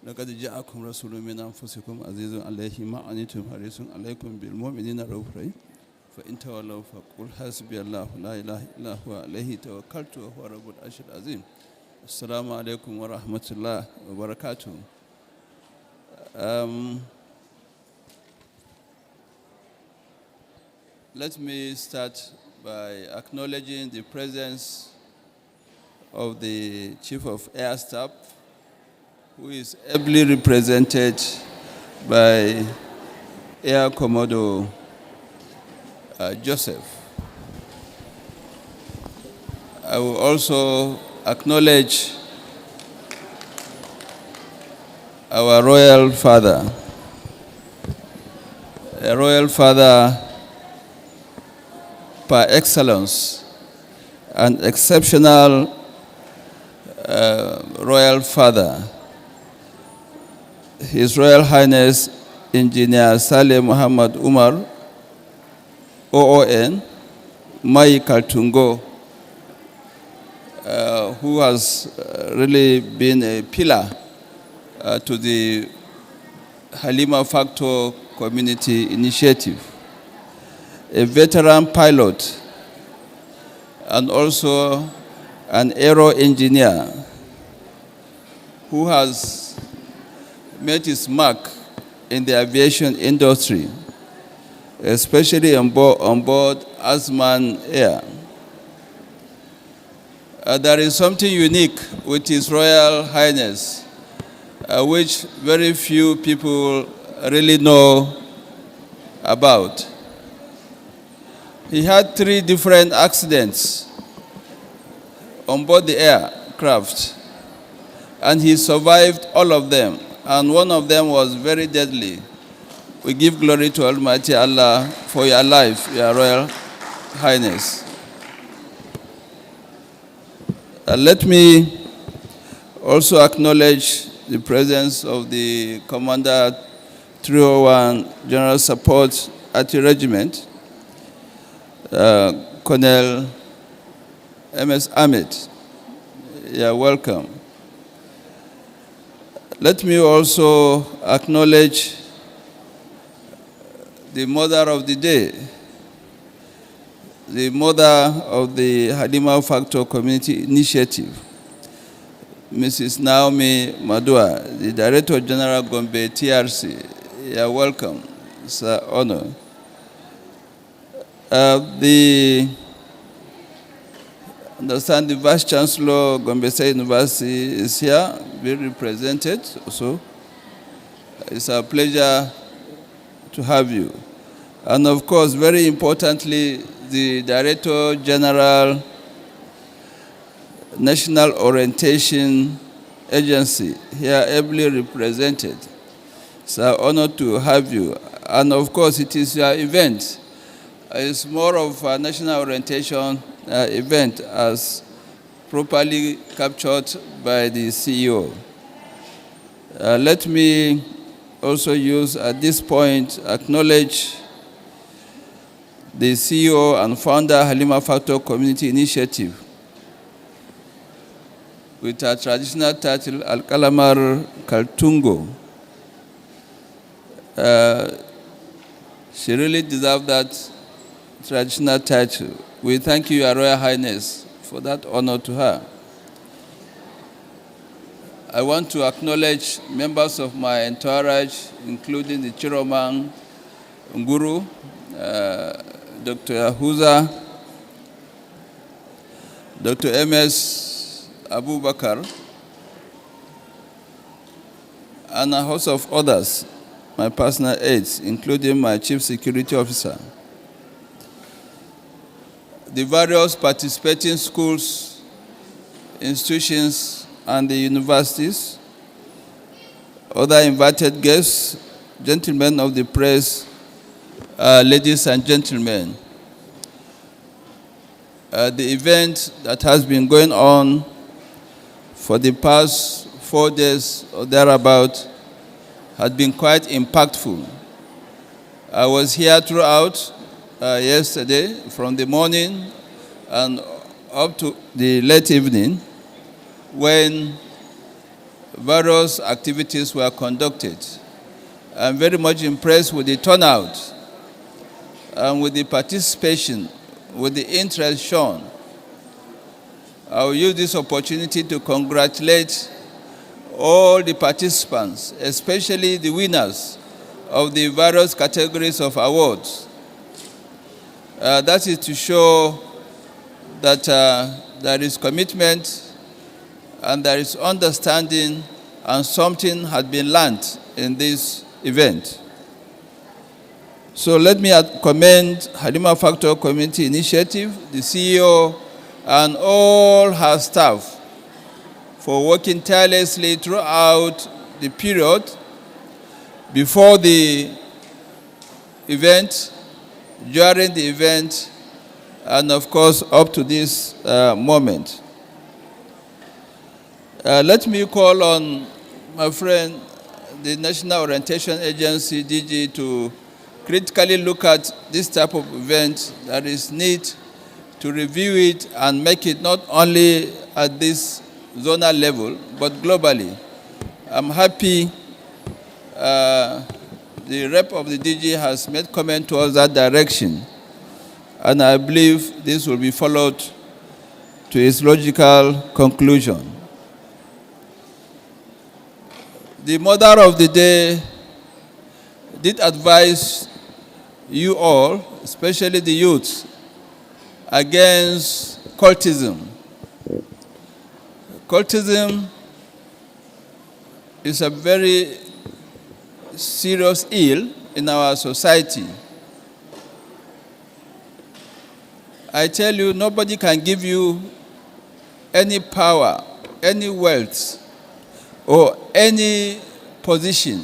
لقد جاءكم رسول من أنفسكم عزيز عليه ما عنتم حريص عليكم بالمؤمنين رؤوف رحيم فإن تولوا فقل حسبي الله لا إله إلا هو عليه توكلت وهو رب العرش العظيم. السلام عليكم ورحمة الله وبركاته. Let me start by acknowledging the presence of the Chief of Air Staff, who is ably represented by Air Commodore Joseph. I will also acknowledge our royal father, a royal father par excellence, an exceptional royal father, His Royal Highness Engineer Saleh Muhammad Umar, OON, Mai Kaltungo, who has really been a pillar to the Halima Factor Community Initiative, a veteran pilot, and also an aero engineer who has made his mark in the aviation industry, especially on board Asman Air. There is something unique with His Royal Highness, which very few people really know about. He had 3 different accidents on board the aircraft, and he survived all of them, and one of them was very deadly. We give glory to Almighty Allah for your life, Your Royal Highness. Let me also acknowledge the presence of the Commander 301 General Support Artillery Regiment, Colonel M.S. Ahmed. You're welcome. Let me also acknowledge the mother of the day, the mother of the Halima Factor Community Initiative, Mrs. Naomi Madua, the Director General GOMBE TRC. You're welcome. It's an honor. I understand the Vice Chancellor Gombe State University is here, being represented also. It's a pleasure to have you. And of course, very importantly, the Director General National Orientation Agency, here ably represented. It's an honor to have you. And of course, it is your event. It's more of a national orientation event as properly captured by the CEO. Let me also use at this point, acknowledge the CEO and founder Halima Factor Community Initiative with her traditional title Al-Kalamar Kaltungo. She really deserves that traditional title. We thank you, Your Royal Highness, for that honor to her. I want to acknowledge members of my entourage, including the Chiroman Nguru, Dr. Yahuza, Dr. M.S. Abubakar, and a host of others, my personal aides, including my Chief Security Officer. The various participating schools, institutions, and the universities, other invited guests, gentlemen of the press, ladies and gentlemen. The event that has been going on for the past 4 days or thereabout has been quite impactful. I was here throughout yesterday, from the morning and up to the late evening, when various activities were conducted. I'm very much impressed with the turnout and with the participation, with the interest shown. I will use this opportunity to congratulate all the participants, especially the winners of the various categories of awards. That is to show that there is commitment and there is understanding, and something had been learned in this event. So let me commend Halima Factor Community Initiative, the CEO, and all her staff for working tirelessly throughout the period before the event, during the event, and of course up to this moment. Let me call on my friend, the National Orientation Agency, DG, to critically look at this type of event that is need to review it and make it not only at this zonal level, but globally. I'm happy the rep of the DG has made comment towards that direction, and I believe this will be followed to its logical conclusion. The mother of the day did advise you all, especially the youth, against cultism. Cultism is a very serious ill in our society. I tell you, nobody can give you any power, any wealth, or any position.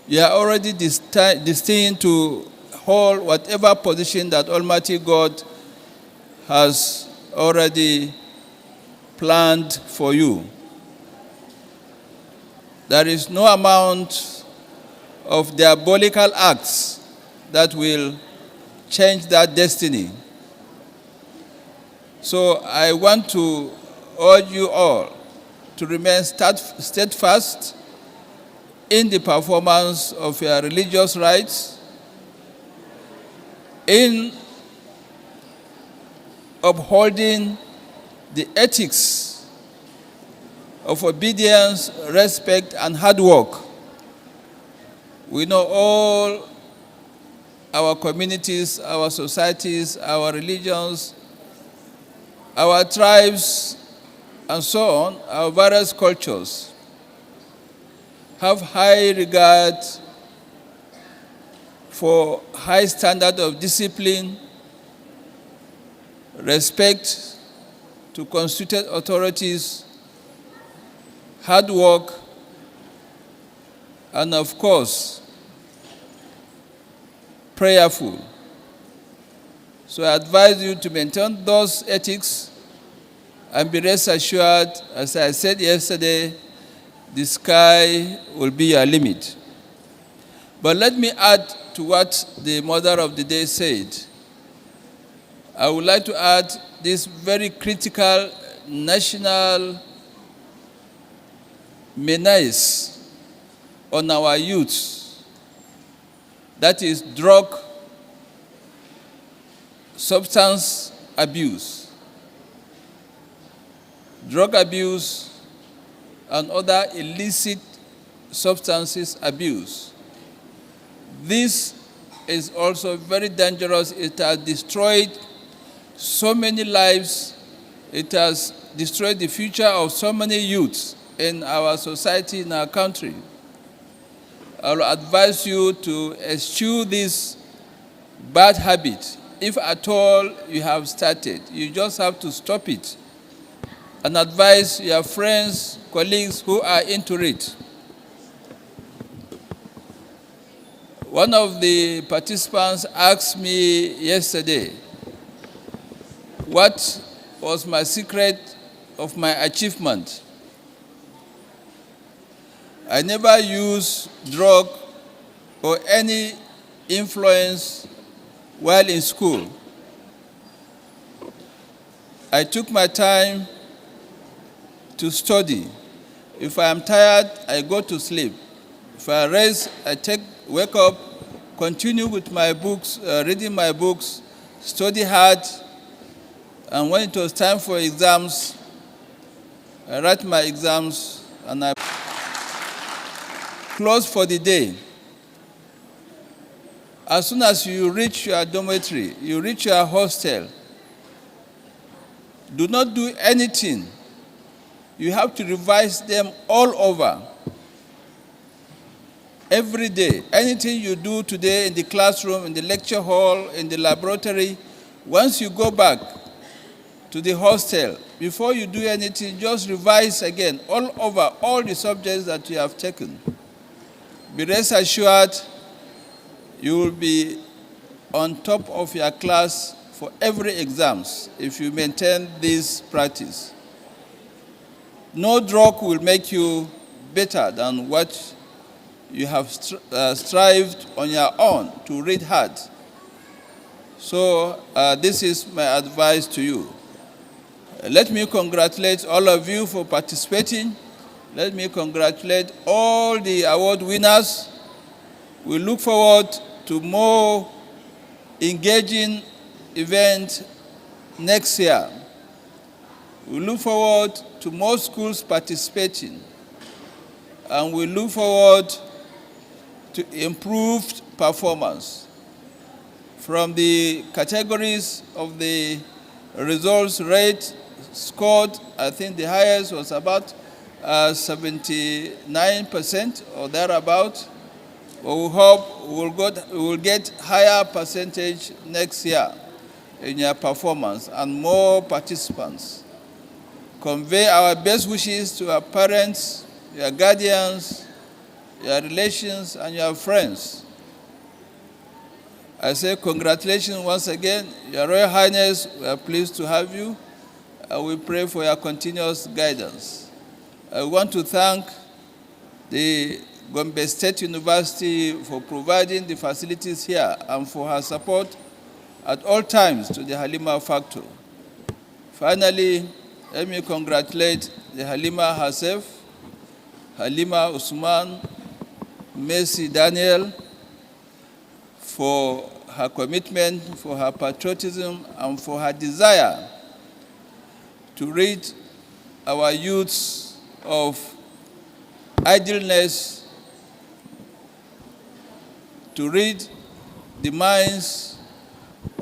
You are already destined to hold whatever position that Almighty God has already planned for you. There is no amount of diabolical acts that will change that destiny. So I want to urge you all to remain steadfast in the performance of your religious rites, in upholding the ethics of obedience, respect, and hard work. We know all our communities, our societies, our religions, our tribes, and so on, our various cultures, have high regard for high standard of discipline, respect to constituted authorities, hard work, and of course, prayerful. So I advise you to maintain those ethics and be rest assured, as I said yesterday, the sky will be your limit. But let me add to what the mother of the day said. I would like to add this very critical national menace on our youth. That is drug, substance abuse. Drug abuse and other illicit substances abuse. This is also very dangerous. It has destroyed so many lives. It has destroyed the future of so many youths in our society, in our country. I will advise you to eschew this bad habit. If at all you have started, you just have to stop it and advise your friends, colleagues who are into it. One of the participants asked me yesterday, what was my secret of my achievement? I never used drug or any influence while in school. I took my time to study. If I am tired, I go to sleep. If I rest, I wake up, continue with my books, reading my books, study hard, and when it was time for exams, I write my exams and I close for the day. As soon as you reach your dormitory, you reach your hostel, do not do anything. You have to revise them all over. Every day, anything you do today in the classroom, in the lecture hall, in the laboratory, once you go back to the hostel, before you do anything, just revise again, all over, all the subjects that you have taken. Be rest assured, you will be on top of your class for every exams if you maintain this practice. No drug will make you better than what you have strived on your own to read hard. So this is my advice to you. Let me congratulate all of you for participating. Let me congratulate all the award winners. We look forward to more engaging events next year. We look forward to more schools participating, and we look forward to improved performance. From the categories of the results rate scored, I think the highest was about 79% or thereabout. We hope we will get higher percentage next year in your performance and more participants. Convey our best wishes to our parents, your guardians, your relations, and your friends. I say congratulations once again, Your Royal Highness. We are pleased to have you, and we pray for your continuous guidance. I want to thank the Gombe State University for providing the facilities here and for her support at all times to the Halima factor. Finally, let me congratulate the Halima herself, Halima Usman, Mercy Daniel, for her commitment, for her patriotism, and for her desire to rid our youths of idleness, to rid the minds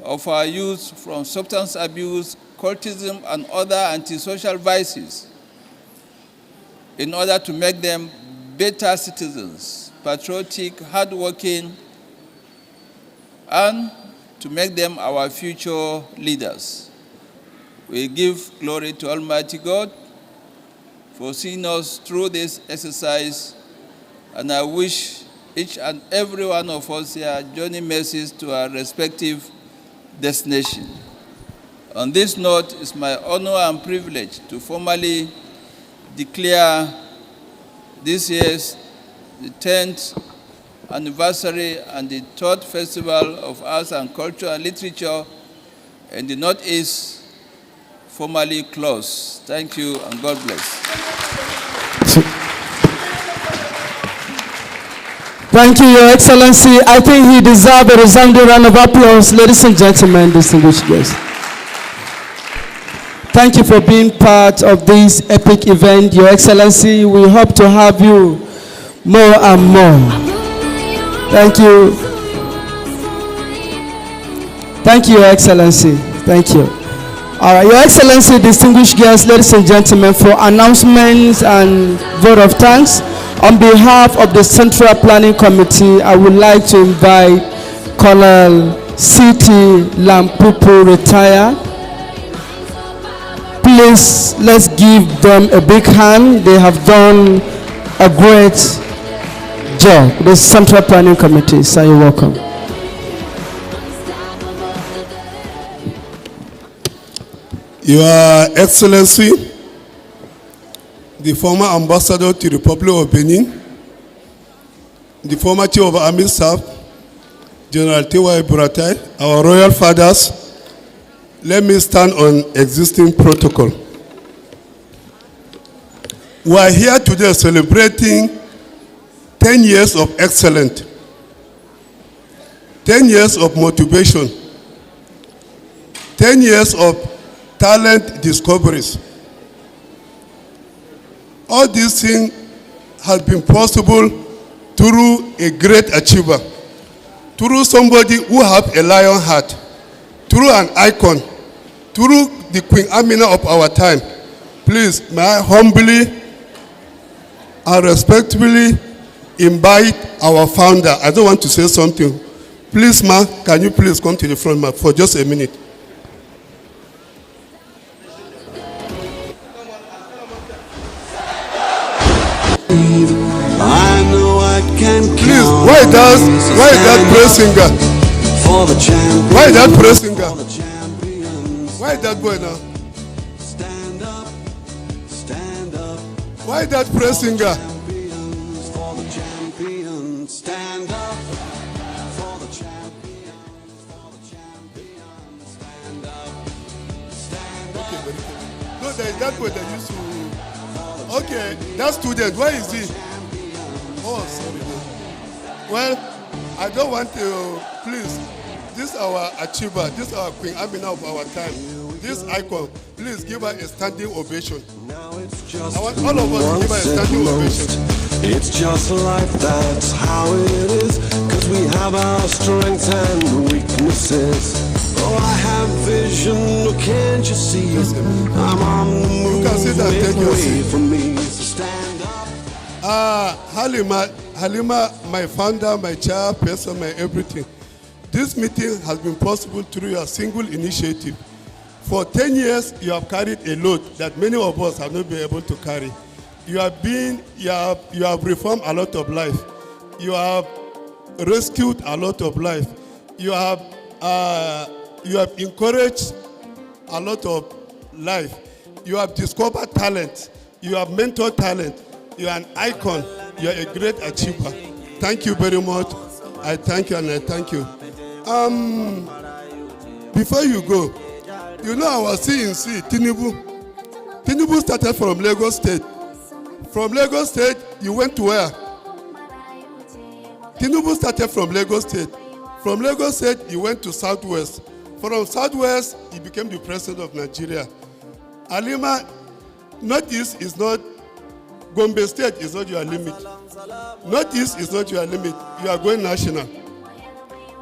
of our youth from substance abuse, cultism, and other antisocial vices, in order to make them better citizens, patriotic, hardworking, and to make them our future leaders. We give glory to Almighty God for seeing us through this exercise, and I wish each and every one of us here journey mercies to our respective destination. On this note, it's my honor and privilege to formally declare this year's the 10th anniversary and the third Festival of Arts and Culture and Literature in the Northeast formally closed. Thank you and God bless. Thank you, Your Excellency. I think he deserves a resounding round of applause. Ladies and gentlemen, distinguished guests. Thank you for being part of this epic event, Your Excellency. We hope to have you more and more. Thank you. Thank you, Your Excellency. Thank you. All right, Your Excellency, distinguished guests, ladies and gentlemen, for announcements and vote of thanks, on behalf of the Central Planning Committee, I would like to invite Colonel C.T. Lampupu, retired. Please, let's give them a big hand. They have done a great job. The Central Planning Committee, so you're welcome. Your Excellency, the former ambassador to the Republic of Benin, the former chief of army staff, General T.Y. Buratai, our royal fathers, let me stand on existing protocol. We are here today celebrating 10 years of excellence, 10 years of motivation, 10 years of talent discoveries. All these things have been possible through a great achiever, through somebody who have a lion heart, through an icon, through the Queen Amina of our time. Please, may I humbly and respectfully invite our founder. I don't want to say something. Please, ma, can you please come to the front, ma, for just a minute? I know I can Please, why that praise singer? For the champion. Why that praise singer? Why that boy now? Stand up, stand up. Why that praise singer? For the champion, stand up. For the champion, for the champion, stand up, stand up. Okay, very good. No, there is that boy that used to. Okay, that student, where is he? Oh, sorry. Well, I don't want to, please, this is our achiever, this is our Queen Amina of our time. this icon, please give her a standing ovation. I want all of us to give her a standing ovation. It's just life, that's how it is. Cause we have our strengths and weaknesses. Oh, I have vision, can't you see? I'm on the move, You can see that, take your seat. from me. So stand up. Halima, my founder, my chairperson, my everything. This meeting has been possible through your single initiative. For 10 years, you have carried a load that many of us have not been able to carry. You have reformed a lot of life. You have rescued a lot of life. You have encouraged a lot of life. You have discovered talent. You have mentored talent. You are an icon. You are a great achiever. Thank you very much. I thank you and I thank you. Before you go, you know our CNC, Tinubu. Tinubu started from Lagos State. From Lagos State, you went to where? Tinubu started from Lagos State. From Lagos State, you went to Southwest. From Southwest, he became the president of Nigeria. Halima, Northeast is not, Gombe State is not your limit. Northeast is not your limit. You are going national.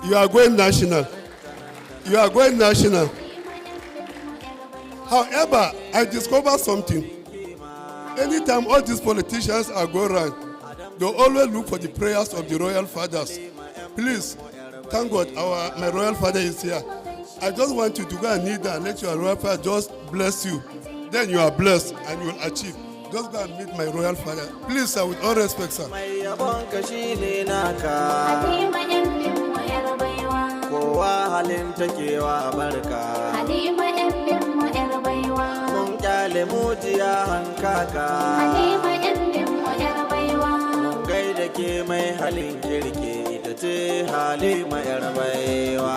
You are going national. You are going national. However, I discovered something. Anytime all these politicians are going around, they always look for the prayers of the royal fathers. Please, thank God my royal father is here. I just want you to go and kneel down and let your royal father just bless you. Then you are blessed and you will achieve. Just go and meet my royal father. Please, sir, with all respect, sir. Kowa halin takewa barka. Halima yan mu yar baiwa. Mun kyale mujiya hankaka. Halima yan mu yar baiwa. Mun gaida ke mai halin kirki ita ce Halima yar baiwa.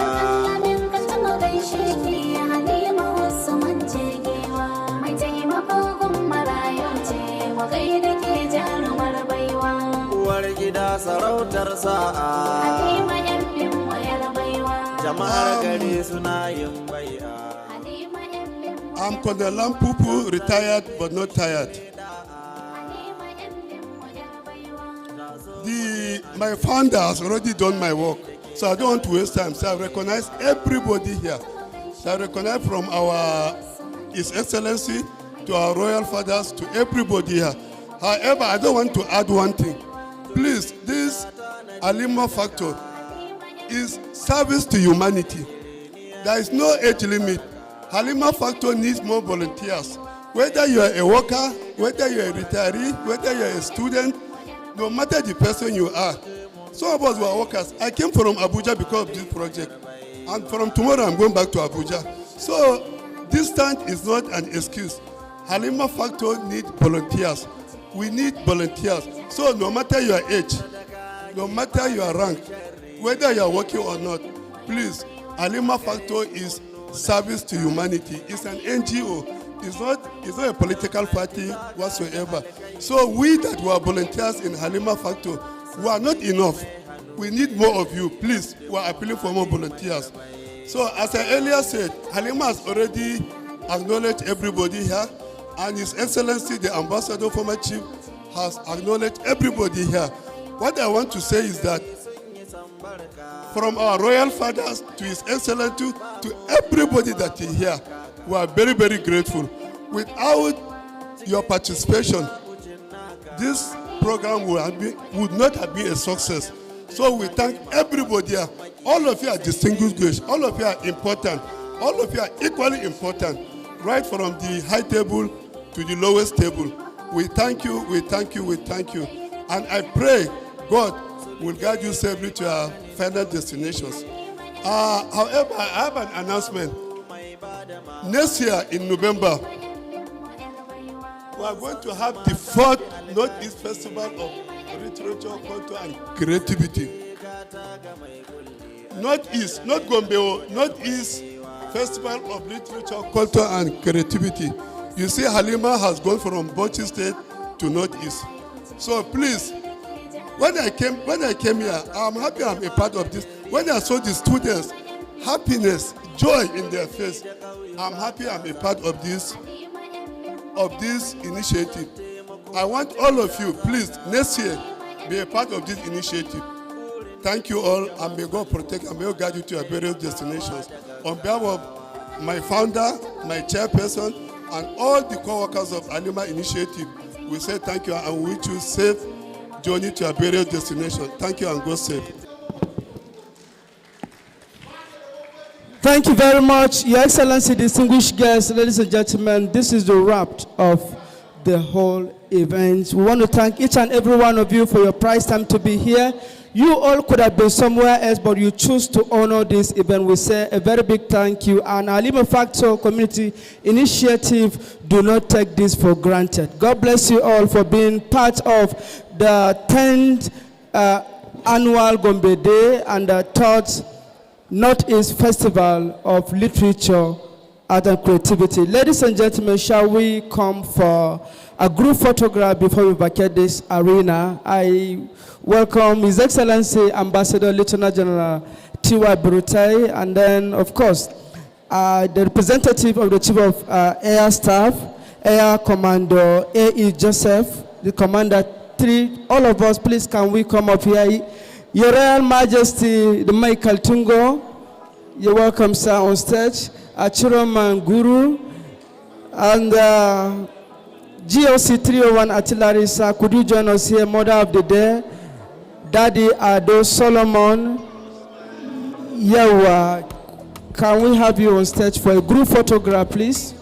Halin ka tuma gaishe ki Halima wasu mance kewa. Mai taimako gun marayu ce mu gaida ke jarumar baiwa. Uwar gida sarautar sa'a. Halima yan mu yar baiwa. I'm Kodalam Pupu, retired but not tired. My founder has already done my work, so I don't want to waste time. So I recognize everybody here. So I recognize from His Excellency to our royal fathers to everybody here. However, I don't want to add one thing. Please, this Halima factor is service to humanity. There is no age limit. Halima Factor needs more volunteers. Whether you are a worker, whether you are a retiree, whether you are a student, no matter the person you are. Some of us were workers. I came from Abuja because of this project. And from tomorrow, I'm going back to Abuja. So distance is not an excuse. Halima Factor needs volunteers. We need volunteers. So no matter your age, no matter your rank, whether you are working or not, please, Halima Factor is service to humanity. It's an NGO. It's not a political party whatsoever. So we that were volunteers in Halima Factor, we are not enough. We need more of you. Please, we are appealing for more volunteers. So as I earlier said, Halima has already acknowledged everybody here, and His Excellency, the Ambassador, former chief, has acknowledged everybody here. What I want to say is that from our royal fathers to His Excellency to everybody that is here, we are very, very grateful. Without your participation, this program would not have been a success. So we thank everybody here. All of you are distinguished guests. All of you are important. All of you are equally important, right from the high table to the lowest table. We thank you, we thank you, we thank you. And I pray God will guide you safely to our final destinations. However, I have an announcement. Next year in November, we are going to have the 4th Northeast Festival of Literature, Culture, and Creativity. Northeast, not Gombe, Northeast Festival of Literature, Culture, and Creativity. You see, Halima has gone from Bauchi State to Northeast. So please, when I came here, I'm happy I'm a part of this. When I saw the students, happiness, joy in their face. I'm happy I'm a part of this initiative. I want all of you, please, next year, be a part of this initiative. Thank you all, and may God protect and may God guide you to your various destinations. On behalf of my founder, my chairperson, and all the co-workers of Alima Initiative, we say thank you and we wish you safe journey to your various destinations. Thank you and go safe. Thank you very much, Your Excellency, distinguished guests, ladies and gentlemen. This is the wrap of the whole event. We want to thank each and every one of you for your price time to be here. You all could have been somewhere else, but you choose to honor this event. We say a very big thank you. And Alima Factor Community Initiative, do not take this for granted. God bless you all for being part of the 10th annual Gombe Day and the 3rd Northeast Festival of Literature, Art and Creativity. Ladies and gentlemen, shall we come for a group photograph before we vacate this arena? I welcome His Excellency Ambassador Lieutenant General T.Y. Brutai, and then, of course, the representative of the Chief of Air Staff, Air Commando A.E. Joseph, the Commander 3. All of us, please, can we come up here? Your Royal Majesty, the Michael Tungo, you're welcome, sir, on stage. Achiroman Guru, and GOC 301 Artillery, sir, could you join us here, Mother of the Day, Daddy Ado Solomon, Yawa. Can we have you on stage for a group photograph, please?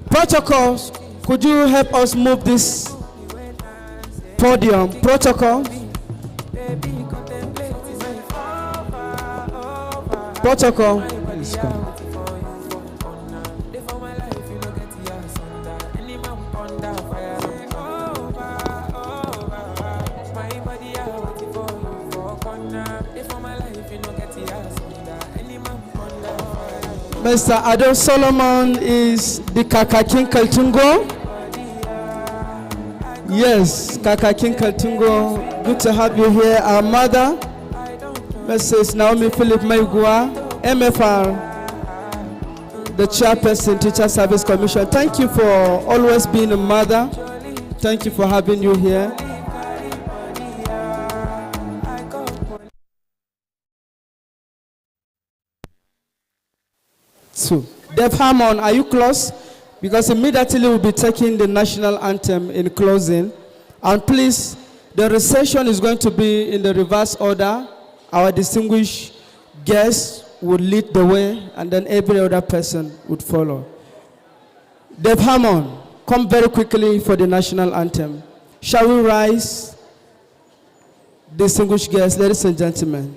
Protocols, could you help us move this podium? Protocol. Protocol. Please come. Mr. Ado Solomon is the Kakakin Kaltungo. Yes, Kakakin Kaltungo. Good to have you here. Our mother, Mrs. Naomi Philip Maigua, MFR, the chairperson, Teacher Service Commission. Thank you for always being a mother. Thank you for having you here. So, Def Harmon, are you close? Because immediately we'll be taking the national anthem in closing. And please, the recession is going to be in the reverse order. Our distinguished guests would lead the way, and then every other person would follow. Def Harmon, come very quickly for the national anthem. Shall we rise? Distinguished guests, ladies and gentlemen.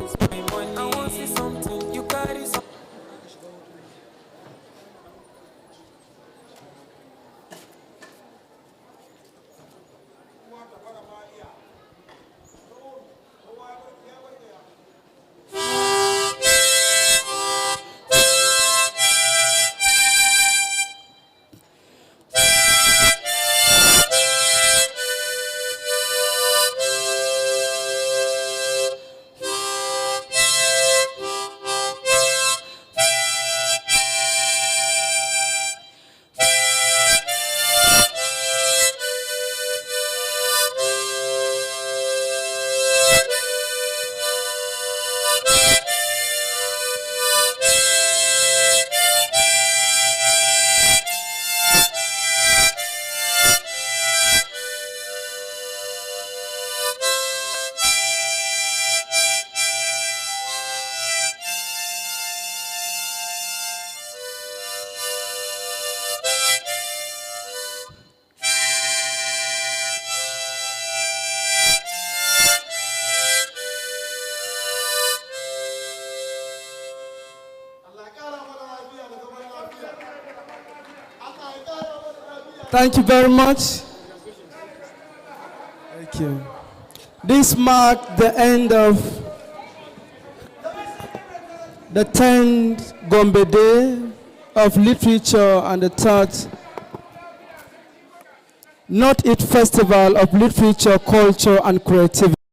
Thank you very much. Thank you. This marked the end of the 10th Gombe Day of Literature and the 3rd North East Festival of Literature, Culture and Creativity.